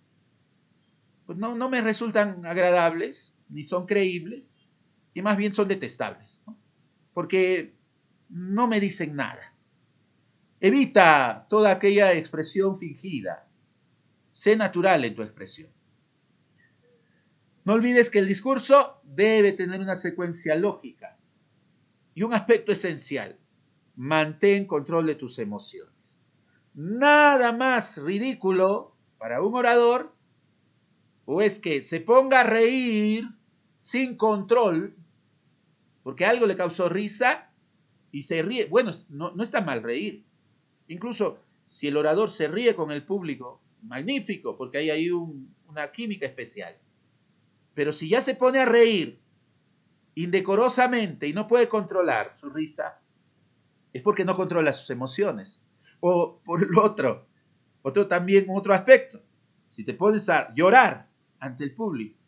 pues no me resultan agradables, ni son creíbles, y más bien son detestables, ¿no? Porque no me dicen nada. Evita toda aquella expresión fingida. Sé natural en tu expresión. No olvides que el discurso debe tener una secuencia lógica y un aspecto esencial. Mantén control de tus emociones. Nada más ridículo para un orador o es que se ponga a reír sin control porque algo le causó risa y se ríe. Bueno, no está mal reír. Incluso si el orador se ríe con el público, magnífico, porque hay ahí una química especial. Pero si ya se pone a reír indecorosamente y no puede controlar su risa, es porque no controla sus emociones. O por el otro aspecto, si te pones a llorar ante el público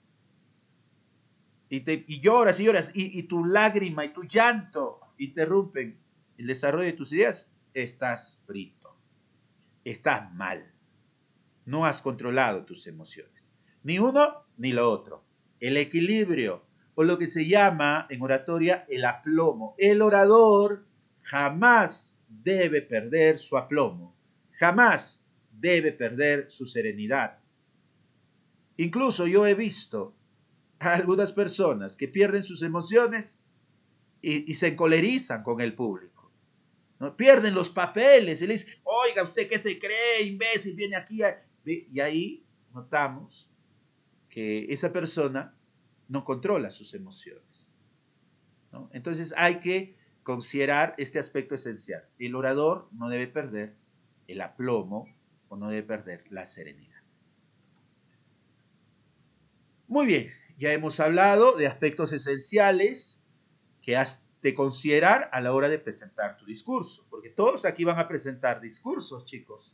y lloras y tu lágrima y tu llanto interrumpen el desarrollo de tus ideas, estás frito, estás mal, no has controlado tus emociones, ni uno ni lo otro. El equilibrio, o lo que se llama en oratoria el aplomo. El orador jamás debe perder su aplomo, jamás debe perder su serenidad. Incluso yo he visto a algunas personas que pierden sus emociones y se encolerizan con el público, ¿no? Pierden los papeles y le dicen, oiga, ¿usted qué se cree, imbécil? Viene aquí. Y ahí notamos que esa persona no controla sus emociones, ¿no? Entonces hay que considerar este aspecto esencial. El orador no debe perder el aplomo o no debe perder la serenidad. Muy bien, ya hemos hablado de aspectos esenciales que has de considerar a la hora de presentar tu discurso, porque todos aquí van a presentar discursos, chicos.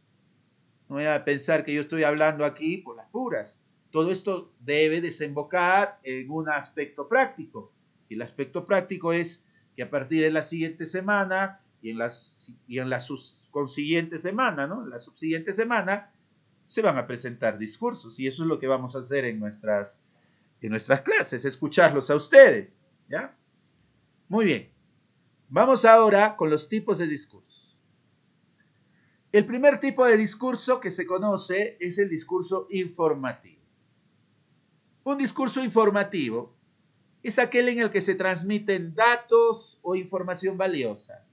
No voy a pensar que yo estoy hablando aquí por las puras. Todo esto debe desembocar en un aspecto práctico. Y el aspecto práctico es que a partir de la siguiente semana y en la consiguiente semana, ¿no? La subsiguiente semana, se van a presentar discursos. Y eso es lo que vamos a hacer en nuestras clases, escucharlos a ustedes, ¿ya? Muy bien. Vamos ahora con los tipos de discursos. El primer tipo de discurso que se conoce es el discurso informativo. Un discurso informativo es aquel en el que se transmiten datos o información valiosa.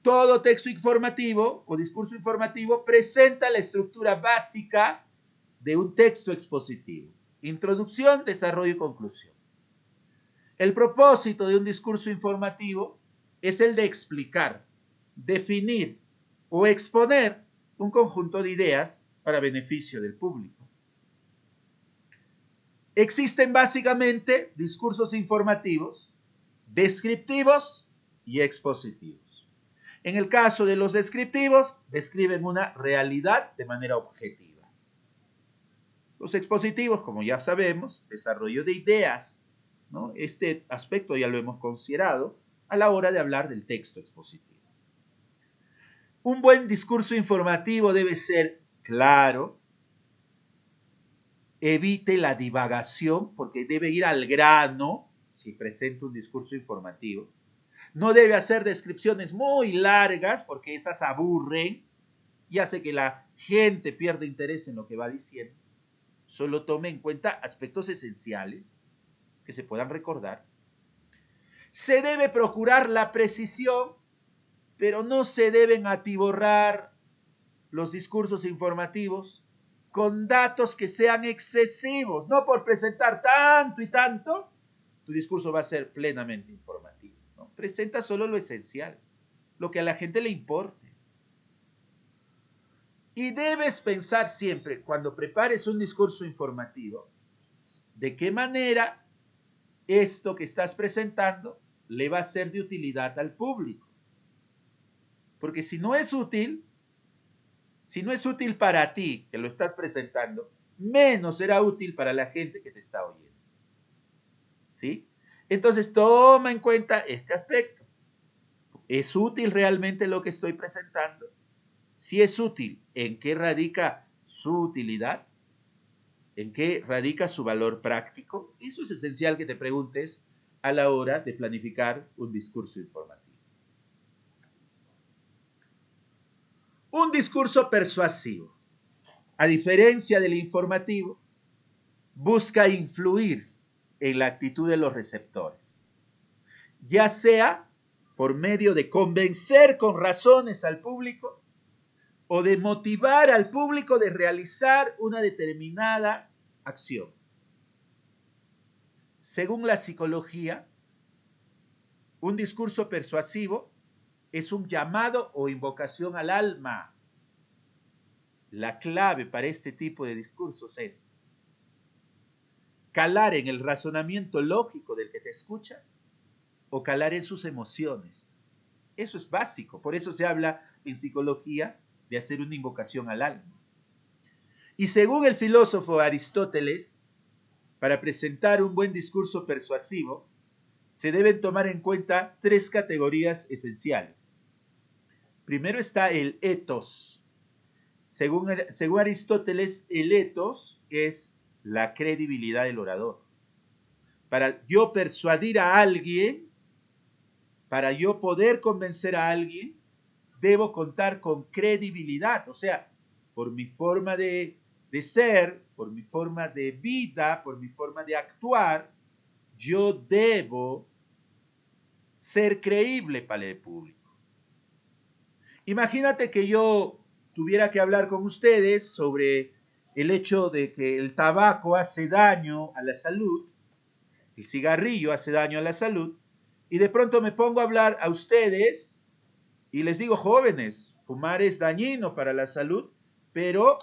Todo texto informativo o discurso informativo presenta la estructura básica de un texto expositivo. Introducción, desarrollo y conclusión. El propósito de un discurso informativo es el de explicar, definir o exponer un conjunto de ideas para beneficio del público. Existen básicamente discursos informativos, descriptivos y expositivos. En el caso de los descriptivos, describen una realidad de manera objetiva. Los expositivos, como ya sabemos, desarrollo de ideas, ¿no? Este aspecto ya lo hemos considerado a la hora de hablar del texto expositivo. Un buen discurso informativo debe ser claro, evite la divagación, porque debe ir al grano si presenta un discurso informativo. No debe hacer descripciones muy largas, porque esas aburren y hace que la gente pierda interés en lo que va diciendo. Solo tome en cuenta aspectos esenciales que se puedan recordar. Se debe procurar la precisión, pero no se deben atiborrar los discursos informativos con datos que sean excesivos. No por presentar tanto y tanto, tu discurso va a ser plenamente informativo, ¿no? Presenta solo lo esencial, lo que a la gente le importe. Y debes pensar siempre, cuando prepares un discurso informativo, de qué manera esto que estás presentando le va a ser de utilidad al público. Porque si no es útil para ti que lo estás presentando, menos será útil para la gente que te está oyendo. ¿Sí? Entonces toma en cuenta este aspecto. ¿Es útil realmente lo que estoy presentando? Si es útil, ¿en qué radica su utilidad? ¿En qué radica su valor práctico? Eso es esencial que te preguntes a la hora de planificar un discurso informativo. Un discurso persuasivo, a diferencia del informativo, busca influir en la actitud de los receptores, ya sea por medio de convencer con razones al público o de motivar al público de realizar una determinada acción. Según la psicología, un discurso persuasivo es un llamado o invocación al alma. La clave para este tipo de discursos es calar en el razonamiento lógico del que te escucha o calar en sus emociones. Eso es básico, por eso se habla en psicología de hacer una invocación al alma. Y según el filósofo Aristóteles, para presentar un buen discurso persuasivo, se deben tomar en cuenta 3 categorías esenciales. Primero está el ethos. Según Aristóteles, el ethos es la credibilidad del orador. Para yo persuadir a alguien, para yo poder convencer a alguien, debo contar con credibilidad, o sea, por mi forma de ser, por mi forma de vida, por mi forma de actuar, yo debo ser creíble para el público. Imagínate que yo tuviera que hablar con ustedes sobre el hecho de que el tabaco hace daño a la salud, el cigarrillo hace daño a la salud, y de pronto me pongo a hablar a ustedes y les digo, jóvenes, fumar es dañino para la salud, pero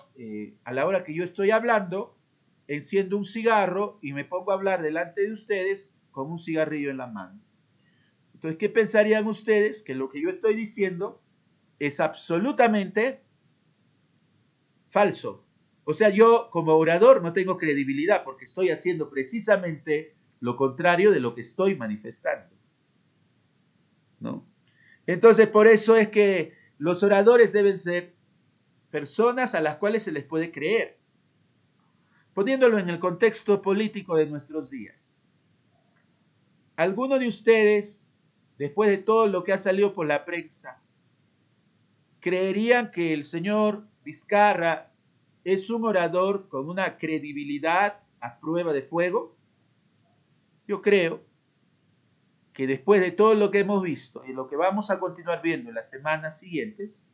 a la hora que yo estoy hablando, enciendo un cigarro y me pongo a hablar delante de ustedes con un cigarrillo en la mano. Entonces, ¿qué pensarían ustedes? Que lo que yo estoy diciendo es absolutamente falso. O sea, yo como orador no tengo credibilidad porque estoy haciendo precisamente lo contrario de lo que estoy manifestando, ¿no? Entonces, por eso es que los oradores deben ser personas a las cuales se les puede creer. Poniéndolo en el contexto político de nuestros días. ¿Alguno de ustedes, después de todo lo que ha salido por la prensa, creerían que el señor Vizcarra es un orador con una credibilidad a prueba de fuego? Yo creo que después de todo lo que hemos visto y lo que vamos a continuar viendo en las semanas siguientes,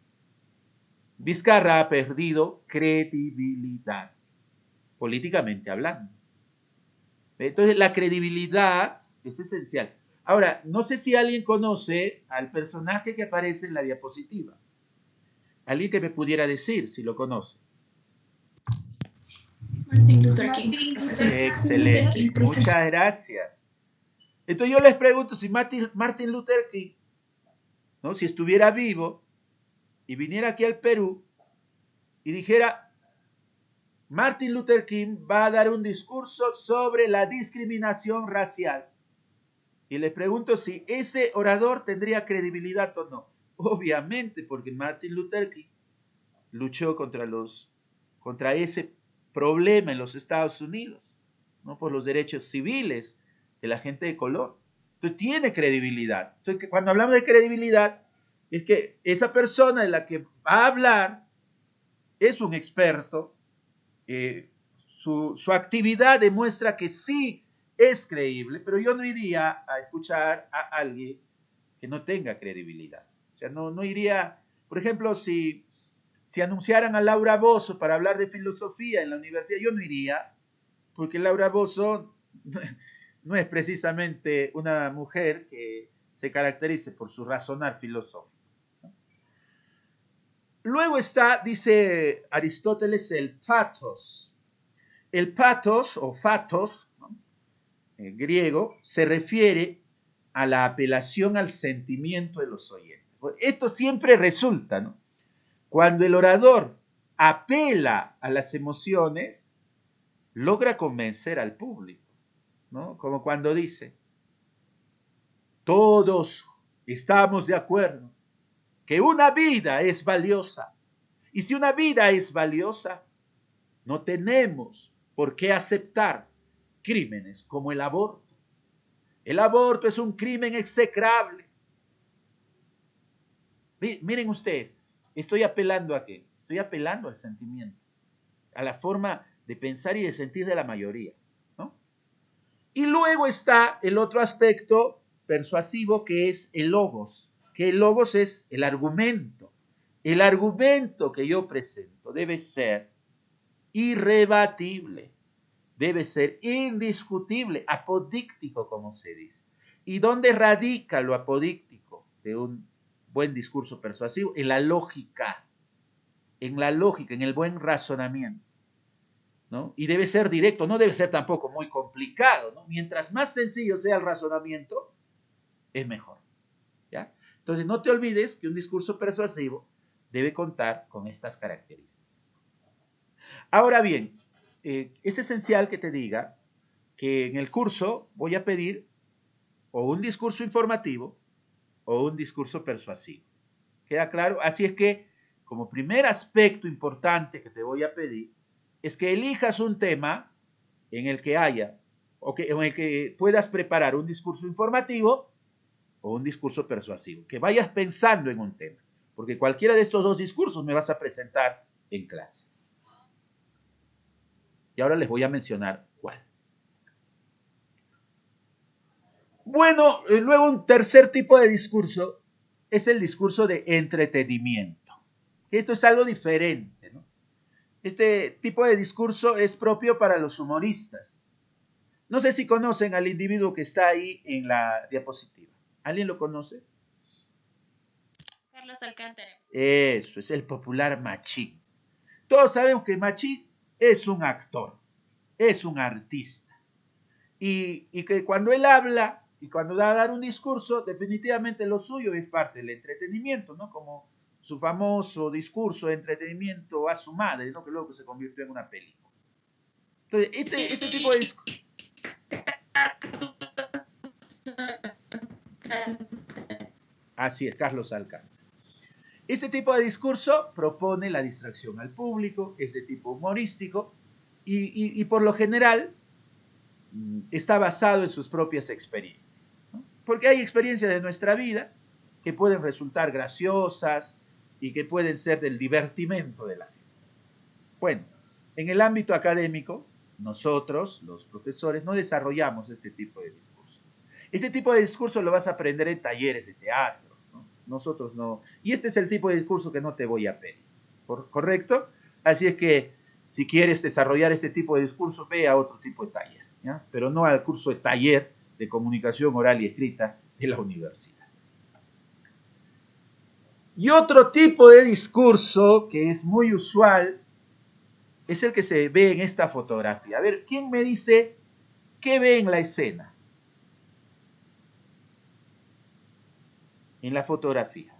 Vizcarra ha perdido credibilidad, políticamente hablando. Entonces, la credibilidad es esencial. Ahora, no sé si alguien conoce al personaje que aparece en la diapositiva. Alguien que me pudiera decir si lo conoce. Martin Luther King, profesor. Excelente, muchas gracias. Entonces yo les pregunto si Martin Luther King, ¿no?, si estuviera vivo y viniera aquí al Perú y dijera, Martin Luther King va a dar un discurso sobre la discriminación racial. Y les pregunto si ese orador tendría credibilidad o no. Obviamente, porque Martin Luther King luchó contra ese problema en los Estados Unidos, ¿no? Por los derechos civiles de la gente de color. Entonces tiene credibilidad. Entonces, cuando hablamos de credibilidad, es que esa persona de la que va a hablar es un experto, su actividad demuestra que sí es creíble, pero yo no iría a escuchar a alguien que no tenga credibilidad. O sea, no iría, por ejemplo, si anunciaran a Laura Bozzo para hablar de filosofía en la universidad, yo no iría, porque Laura Bozzo no es precisamente una mujer que se caracterice por su razonar filosófico. Luego está, dice Aristóteles, el pathos. El pathos o fatos, ¿no? En griego, se refiere a la apelación al sentimiento de los oyentes. Esto siempre resulta, ¿no? Cuando el orador apela a las emociones, logra convencer al público, ¿no? Como cuando dice, todos estamos de acuerdo que una vida es valiosa. Y si una vida es valiosa, no tenemos por qué aceptar crímenes como el aborto. El aborto es un crimen execrable. Miren ustedes, estoy apelando a qué? Estoy apelando al sentimiento, a la forma de pensar y de sentir de la mayoría, ¿no? Y luego está el otro aspecto persuasivo que es el logos, que el logos es el argumento. El argumento que yo presento debe ser irrebatible, debe ser indiscutible, apodíctico, como se dice. ¿Y dónde radica lo apodíctico de un buen discurso persuasivo? En la lógica, en el buen razonamiento, ¿no? Y debe ser directo, no debe ser tampoco muy complicado, ¿no? Mientras más sencillo sea el razonamiento, es mejor, ¿ya? Entonces, no te olvides que un discurso persuasivo debe contar con estas características. Ahora bien, es esencial que te diga que en el curso voy a pedir o un discurso informativo o un discurso persuasivo. ¿Queda claro? Así es que, como primer aspecto importante que te voy a pedir, es que elijas un tema en el que haya, en el que puedas preparar un discurso informativo o un discurso persuasivo. Que vayas pensando en un tema, porque cualquiera de estos dos discursos me vas a presentar en clase. Y ahora les voy a mencionar cuál. Bueno, luego un tercer tipo de discurso es el discurso de entretenimiento. Esto es algo diferente, ¿no? Este tipo de discurso es propio para los humoristas. No sé si conocen al individuo que está ahí en la diapositiva. ¿Alguien lo conoce? Carlos Alcántara. Eso, es el popular Machín. Todos sabemos que Machín es un actor, es un artista. Y que cuando él habla y cuando va a dar un discurso, definitivamente lo suyo es parte del entretenimiento, ¿no? Como su famoso discurso de entretenimiento a su madre, ¿no? Que luego se convirtió en una película. Entonces, este tipo de discurso... Así es, Carlos Alcántara. Este tipo de discurso propone la distracción al público, es de tipo humorístico y por lo general está basado en sus propias experiencias, ¿no? Porque hay experiencias de nuestra vida que pueden resultar graciosas y que pueden ser del divertimento de la gente. Bueno, en el ámbito académico, nosotros, los profesores, no desarrollamos este tipo de discurso. Este tipo de discurso lo vas a aprender en talleres de teatro, ¿no? Nosotros no. Y este es el tipo de discurso que no te voy a pedir, ¿correcto? Así es que si quieres desarrollar este tipo de discurso, ve a otro tipo de taller, ¿ya? Pero no al curso de taller de comunicación oral y escrita de la universidad. Y otro tipo de discurso que es muy usual es el que se ve en esta fotografía. A ver, ¿quién me dice qué ve en la escena? En la fotografía.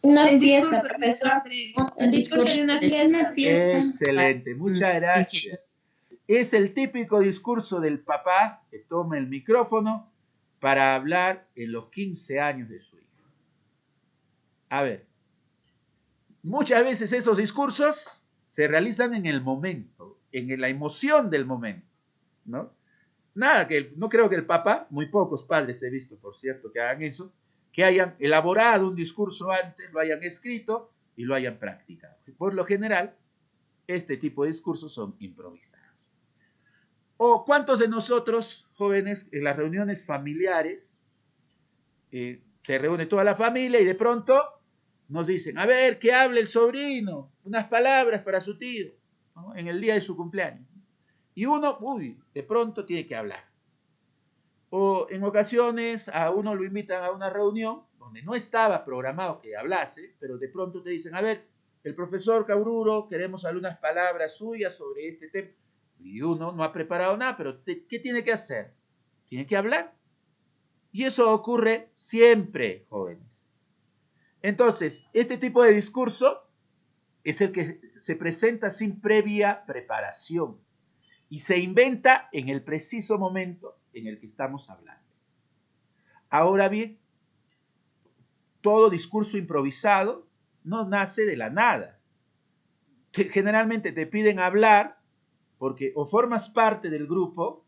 Una El fiesta, discurso, profesor. el discurso de una fiesta. Excelente, muchas gracias. Es el típico discurso del papá que toma el micrófono para hablar en los 15 años de su hija. A ver, muchas veces esos discursos se realizan en el momento, en la emoción del momento, ¿no? Nada, no creo que el Papa, muy pocos padres he visto, por cierto, que hagan eso, que hayan elaborado un discurso antes, lo hayan escrito y lo hayan practicado. Por lo general, este tipo de discursos son improvisados. ¿O cuántos de nosotros, jóvenes, en las reuniones familiares, se reúne toda la familia y de pronto nos dicen, a ver, que hable el sobrino, unas palabras para su tío, ¿no? En el día de su cumpleaños. Y uno, de pronto tiene que hablar. O en ocasiones a uno lo invitan a una reunión donde no estaba programado que hablase, pero de pronto te dicen, a ver, el profesor Caururo, queremos algunas palabras suyas sobre este tema. Y uno no ha preparado nada, pero ¿qué tiene que hacer? Tiene que hablar. Y eso ocurre siempre, jóvenes. Entonces, este tipo de discurso es el que se presenta sin previa preparación y se inventa en el preciso momento en el que estamos hablando. Ahora bien, todo discurso improvisado no nace de la nada. Generalmente te piden hablar porque o formas parte del grupo,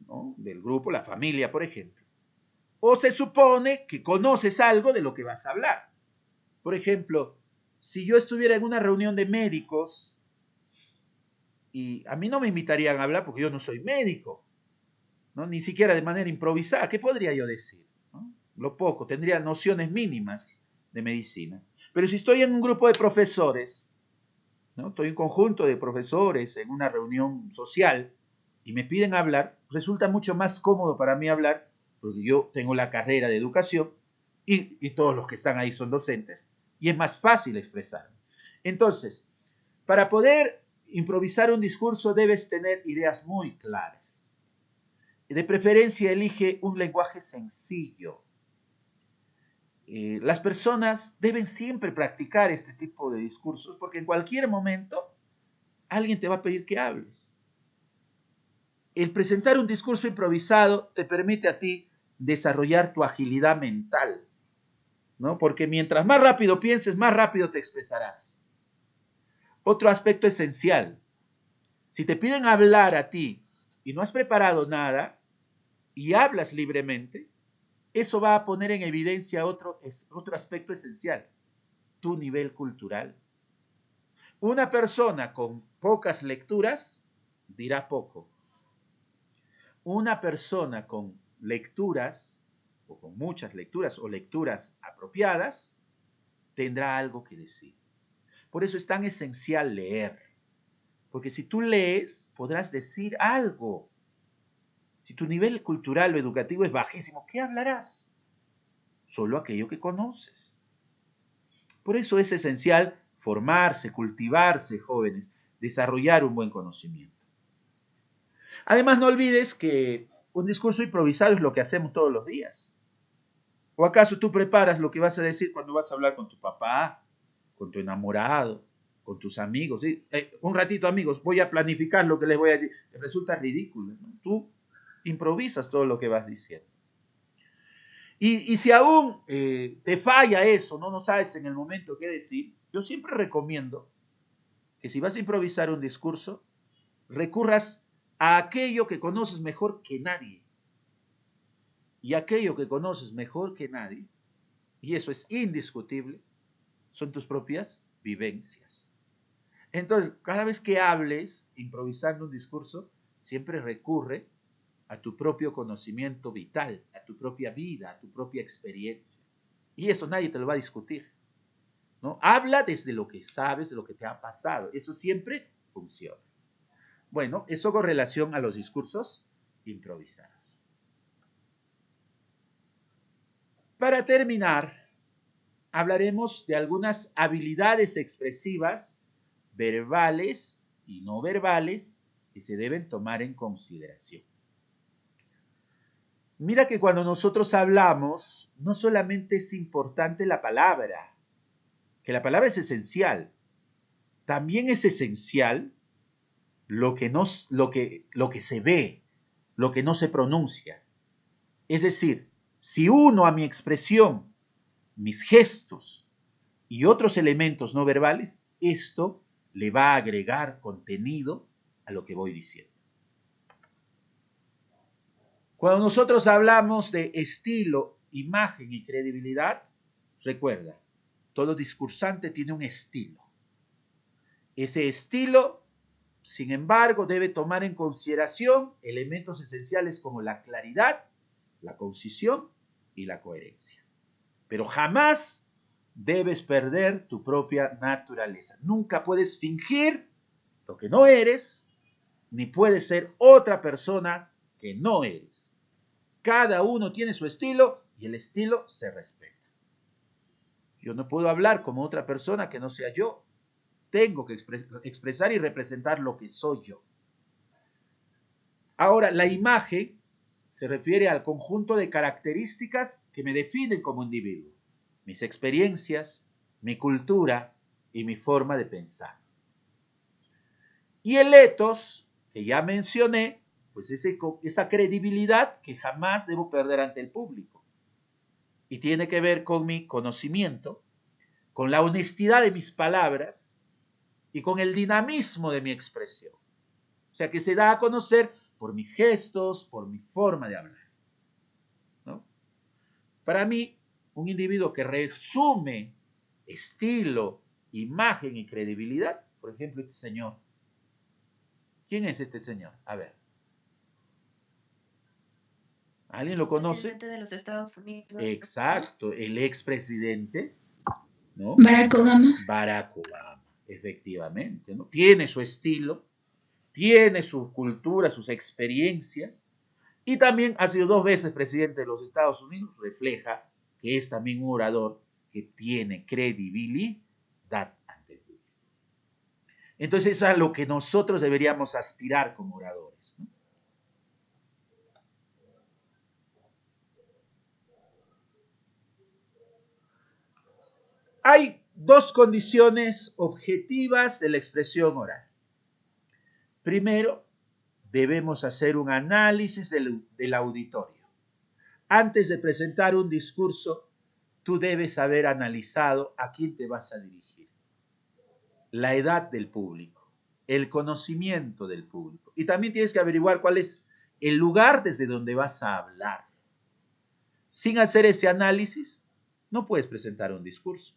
¿no? Del grupo, la familia, por ejemplo, o se supone que conoces algo de lo que vas a hablar. Por ejemplo, si yo estuviera en una reunión de médicos y a mí no me invitarían a hablar porque yo no soy médico, ¿no? Ni siquiera de manera improvisada, ¿qué podría yo decir? ¿No? Lo poco, tendría nociones mínimas de medicina. Pero si estoy en un grupo de profesores, ¿no? Estoy en un conjunto de profesores en una reunión social y me piden hablar, resulta mucho más cómodo para mí hablar porque yo tengo la carrera de educación y todos los que están ahí son docentes y es más fácil expresarme. Entonces, para poder improvisar un discurso debes tener ideas muy claras. De preferencia elige un lenguaje sencillo. Las personas deben siempre practicar este tipo de discursos porque en cualquier momento alguien te va a pedir que hables. El presentar un discurso improvisado te permite a ti desarrollar tu agilidad mental, ¿no? Porque mientras más rápido pienses, más rápido te expresarás. Otro aspecto esencial, si te piden hablar a ti y no has preparado nada y hablas libremente, eso va a poner en evidencia otro aspecto esencial, tu nivel cultural. Una persona con pocas lecturas dirá poco. Una persona con lecturas, o con muchas lecturas, o lecturas apropiadas, tendrá algo que decir. Por eso es tan esencial leer, porque si tú lees, podrás decir algo. Si tu nivel cultural o educativo es bajísimo, ¿qué hablarás? Solo aquello que conoces. Por eso es esencial formarse, cultivarse, jóvenes, desarrollar un buen conocimiento. Además, no olvides que un discurso improvisado es lo que hacemos todos los días. ¿O acaso tú preparas lo que vas a decir cuando vas a hablar con tu papá, con tu enamorado, con tus amigos? ¿Sí? Un ratito, amigos, voy a planificar lo que les voy a decir. Resulta ridículo, ¿no? Tú improvisas todo lo que vas diciendo. Y si aún te falla eso, no sabes en el momento qué decir, yo siempre recomiendo que si vas a improvisar un discurso, recurras a aquello que conoces mejor que nadie. Y aquello que conoces mejor que nadie, y eso es indiscutible, son tus propias vivencias. Entonces, cada vez que hables, improvisando un discurso, siempre recurre a tu propio conocimiento vital, a tu propia vida, a tu propia experiencia. Y eso nadie te lo va a discutir, ¿no? Habla desde lo que sabes, de lo que te ha pasado. Eso siempre funciona. Bueno, eso con relación a los discursos improvisados. Para terminar, hablaremos de algunas habilidades expresivas, verbales y no verbales, que se deben tomar en consideración. Mira que cuando nosotros hablamos, no solamente es importante la palabra, que la palabra es esencial, también es esencial lo que se ve, lo que no se pronuncia. Es decir, si uno a mi expresión, mis gestos y otros elementos no verbales, esto le va a agregar contenido a lo que voy diciendo. Cuando nosotros hablamos de estilo, imagen y credibilidad, recuerda, todo discursante tiene un estilo. Ese estilo, sin embargo, debe tomar en consideración elementos esenciales como la claridad, la concisión y la coherencia. Pero jamás debes perder tu propia naturaleza. Nunca puedes fingir lo que no eres, ni puedes ser otra persona que no eres. Cada uno tiene su estilo y el estilo se respeta. Yo no puedo hablar como otra persona que no sea yo. Tengo que expresar y representar lo que soy yo. Ahora, la imagen se refiere al conjunto de características que me definen como individuo, mis experiencias, mi cultura y mi forma de pensar. Y el ethos, que ya mencioné, pues esa credibilidad que jamás debo perder ante el público. Y tiene que ver con mi conocimiento, con la honestidad de mis palabras y con el dinamismo de mi expresión. O sea, que se da a conocer por mis gestos, por mi forma de hablar, ¿no? Para mí, un individuo que resume estilo, imagen y credibilidad, por ejemplo, este señor. ¿Quién es este señor? A ver. ¿Alguien lo conoce? Presidente de los Estados Unidos. Exacto, el expresidente, ¿no? Barack Obama. Barack Obama, efectivamente, ¿no? Tiene su estilo, tiene su cultura, sus experiencias, y también ha sido 2 veces presidente de los Estados Unidos, refleja que es también un orador que tiene credibilidad ante el público. Entonces, eso es a lo que nosotros deberíamos aspirar como oradores, ¿no? Hay 2 condiciones objetivas de la expresión oral. Primero, debemos hacer un análisis del auditorio. Antes de presentar un discurso, tú debes haber analizado a quién te vas a dirigir, la edad del público, el conocimiento del público. Y también tienes que averiguar cuál es el lugar desde donde vas a hablar. Sin hacer ese análisis, no puedes presentar un discurso.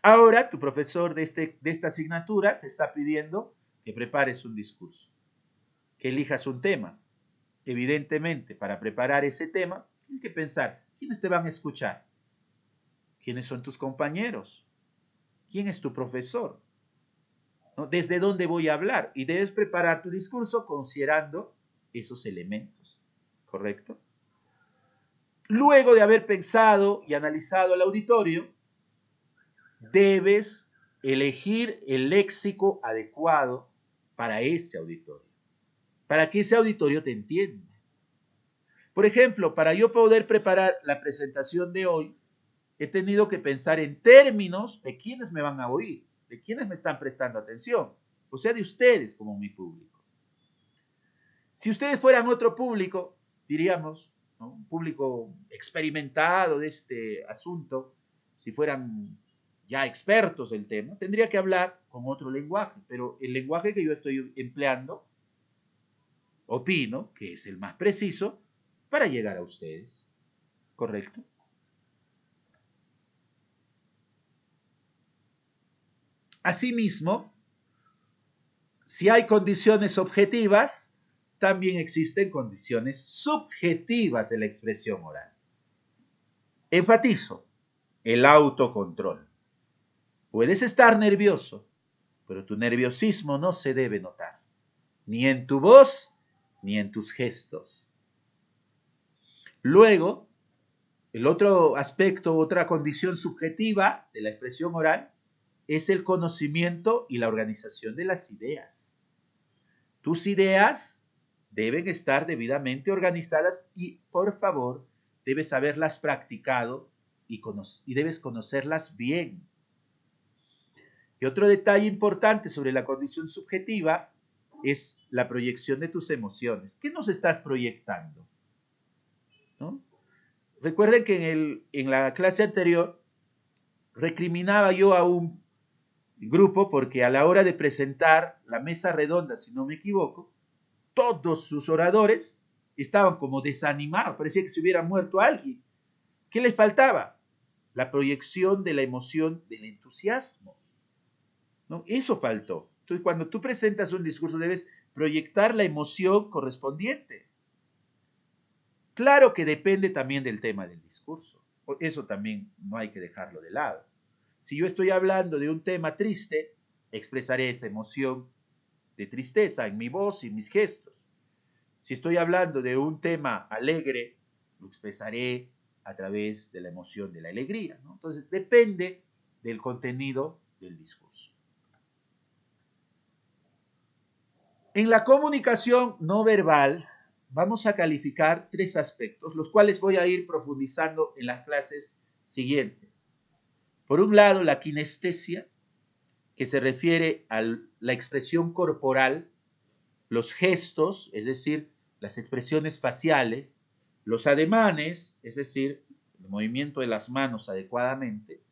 Ahora, tu profesor de esta asignatura te está pidiendo que prepares un discurso, que elijas un tema. Evidentemente, para preparar ese tema, tienes que pensar, ¿quiénes te van a escuchar? ¿Quiénes son tus compañeros? ¿Quién es tu profesor? ¿No? ¿Desde dónde voy a hablar? Y debes preparar tu discurso considerando esos elementos, ¿correcto? Luego de haber pensado y analizado el auditorio, debes elegir el léxico adecuado para ese auditorio, para que ese auditorio te entienda. Por ejemplo, para yo poder preparar la presentación de hoy, he tenido que pensar en términos de quiénes me van a oír, de quiénes me están prestando atención, o sea, de ustedes como mi público. Si ustedes fueran otro público, diríamos, ¿no? Un público experimentado de este asunto, si fueran ya expertos del tema, tendría que hablar con otro lenguaje, pero el lenguaje que yo estoy empleando, opino que es el más preciso para llegar a ustedes, ¿correcto? Asimismo, si hay condiciones objetivas, también existen condiciones subjetivas de la expresión oral. Enfatizo, el autocontrol. Puedes estar nervioso, pero tu nerviosismo no se debe notar, ni en tu voz, ni en tus gestos. Luego, el otro aspecto, otra condición subjetiva de la expresión oral es el conocimiento y la organización de las ideas. Tus ideas deben estar debidamente organizadas y, por favor, debes haberlas practicado y debes conocerlas bien. Y otro detalle importante sobre la condición subjetiva es la proyección de tus emociones. ¿Qué nos estás proyectando? ¿No? Recuerden que en la clase anterior recriminaba yo a un grupo porque a la hora de presentar la mesa redonda, si no me equivoco, todos sus oradores estaban como desanimados, parecía que se hubiera muerto alguien. ¿Qué les faltaba? La proyección de la emoción, del entusiasmo, ¿no? Eso faltó. Entonces, cuando tú presentas un discurso, debes proyectar la emoción correspondiente. Claro que depende también del tema del discurso. Eso también no hay que dejarlo de lado. Si yo estoy hablando de un tema triste, expresaré esa emoción de tristeza en mi voz y mis gestos. Si estoy hablando de un tema alegre, lo expresaré a través de la emoción de la alegría, ¿no? Entonces, depende del contenido del discurso. En la comunicación no verbal vamos a calificar 3 aspectos, los cuales voy a ir profundizando en las clases siguientes. Por un lado, la kinestesia, que se refiere a la expresión corporal, los gestos, es decir, las expresiones faciales, los ademanes, es decir, el movimiento de las manos adecuadamente.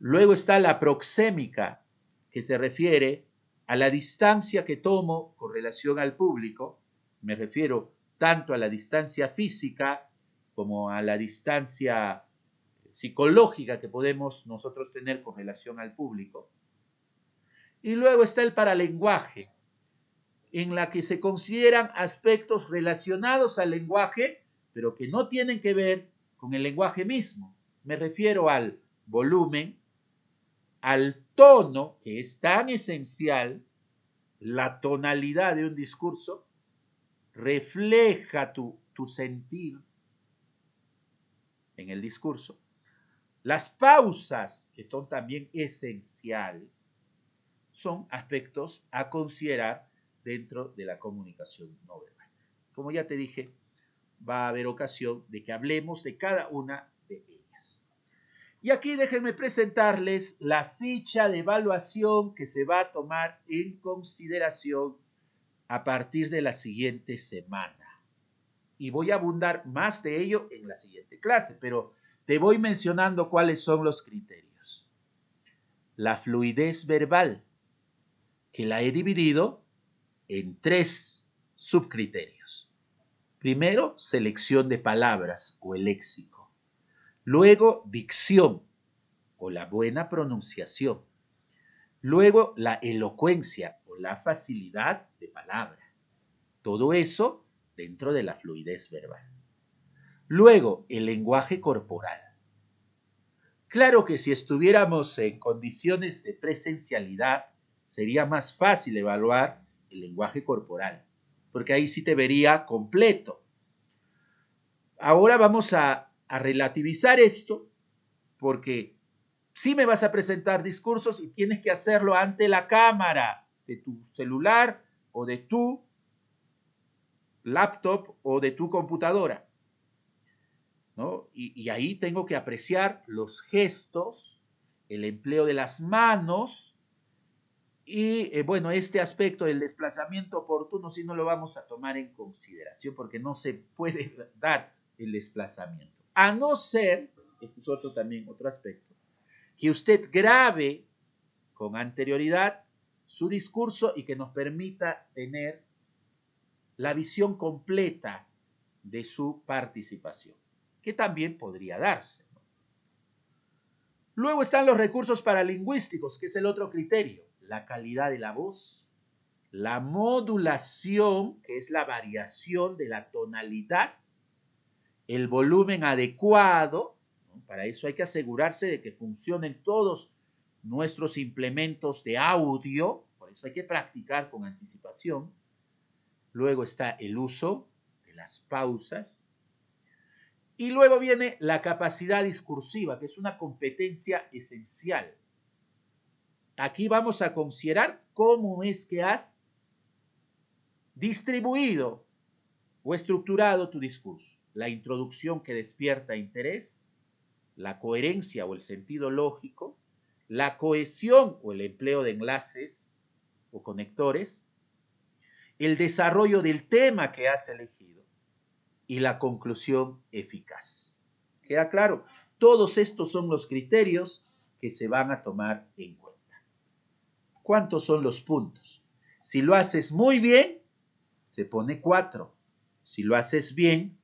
Luego está la proxémica, que se refiere a la distancia que tomo con relación al público. Me refiero tanto a la distancia física como a la distancia psicológica que podemos nosotros tener con relación al público. Y luego está el paralenguaje, en la que se consideran aspectos relacionados al lenguaje, pero que no tienen que ver con el lenguaje mismo. Me refiero al volumen, al tono, que es tan esencial. La tonalidad de un discurso refleja tu sentir en el discurso. Las pausas, que son también esenciales, son aspectos a considerar dentro de la comunicación no verbal. Como ya te dije, va a haber ocasión de que hablemos de cada una de ellas. Y aquí déjenme presentarles la ficha de evaluación que se va a tomar en consideración a partir de la siguiente semana. Y voy a abundar más de ello en la siguiente clase, pero te voy mencionando cuáles son los criterios. La fluidez verbal, que la he dividido en 3 subcriterios. Primero, selección de palabras o el léxico. Luego, dicción o la buena pronunciación. Luego, la elocuencia o la facilidad de palabra. Todo eso dentro de la fluidez verbal. Luego, el lenguaje corporal. Claro que si estuviéramos en condiciones de presencialidad, sería más fácil evaluar el lenguaje corporal, porque ahí sí te vería completo. Ahora vamos a relativizar esto, porque sí me vas a presentar discursos y tienes que hacerlo ante la cámara de tu celular o de tu laptop o de tu computadora, ¿no? Y ahí tengo que apreciar los gestos, el empleo de las manos y, bueno, este aspecto del desplazamiento oportuno sí no lo vamos a tomar en consideración porque no se puede dar el desplazamiento. A no ser, este es otro aspecto, que usted grabe con anterioridad su discurso y que nos permita tener la visión completa de su participación, que también podría darse, ¿no? Luego están los recursos paralingüísticos, que es el otro criterio, la calidad de la voz, la modulación, que es la variación de la tonalidad, el volumen adecuado, ¿no? Para eso hay que asegurarse de que funcionen todos nuestros implementos de audio, por eso hay que practicar con anticipación. Luego está el uso de las pausas. Y luego viene la capacidad discursiva, que es una competencia esencial. Aquí vamos a considerar cómo es que has distribuido o estructurado tu discurso. La introducción que despierta interés, la coherencia o el sentido lógico, la cohesión o el empleo de enlaces o conectores, el desarrollo del tema que has elegido y la conclusión eficaz. ¿Queda claro? Todos estos son los criterios que se van a tomar en cuenta. ¿Cuántos son los puntos? Si lo haces muy bien, se pone 4. Si lo haces bien,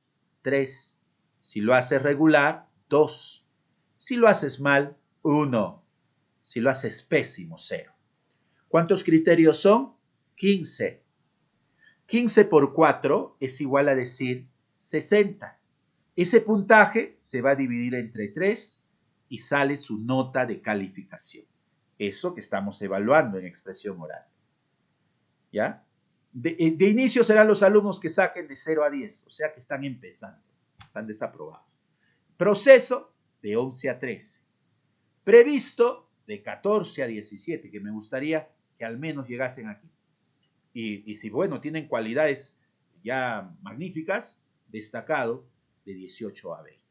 3. Si lo haces regular, 2. Si lo haces mal, 1. Si lo haces pésimo, 0. ¿Cuántos criterios son? 15. 15 por 4 es igual a decir 60. Ese puntaje se va a dividir entre 3 y sale su nota de calificación. Eso que estamos evaluando en expresión oral. ¿Ya? De inicio serán los alumnos que saquen de 0 a 10, o sea que están empezando, están desaprobados. Proceso de 11 a 13. Previsto de 14 a 17, que me gustaría que al menos llegasen aquí. Y si, bueno, tienen cualidades ya magníficas, destacado de 18 a 20.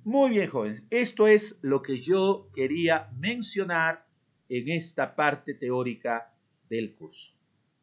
Muy bien, jóvenes. Esto es lo que yo quería mencionar en esta parte teórica del curso.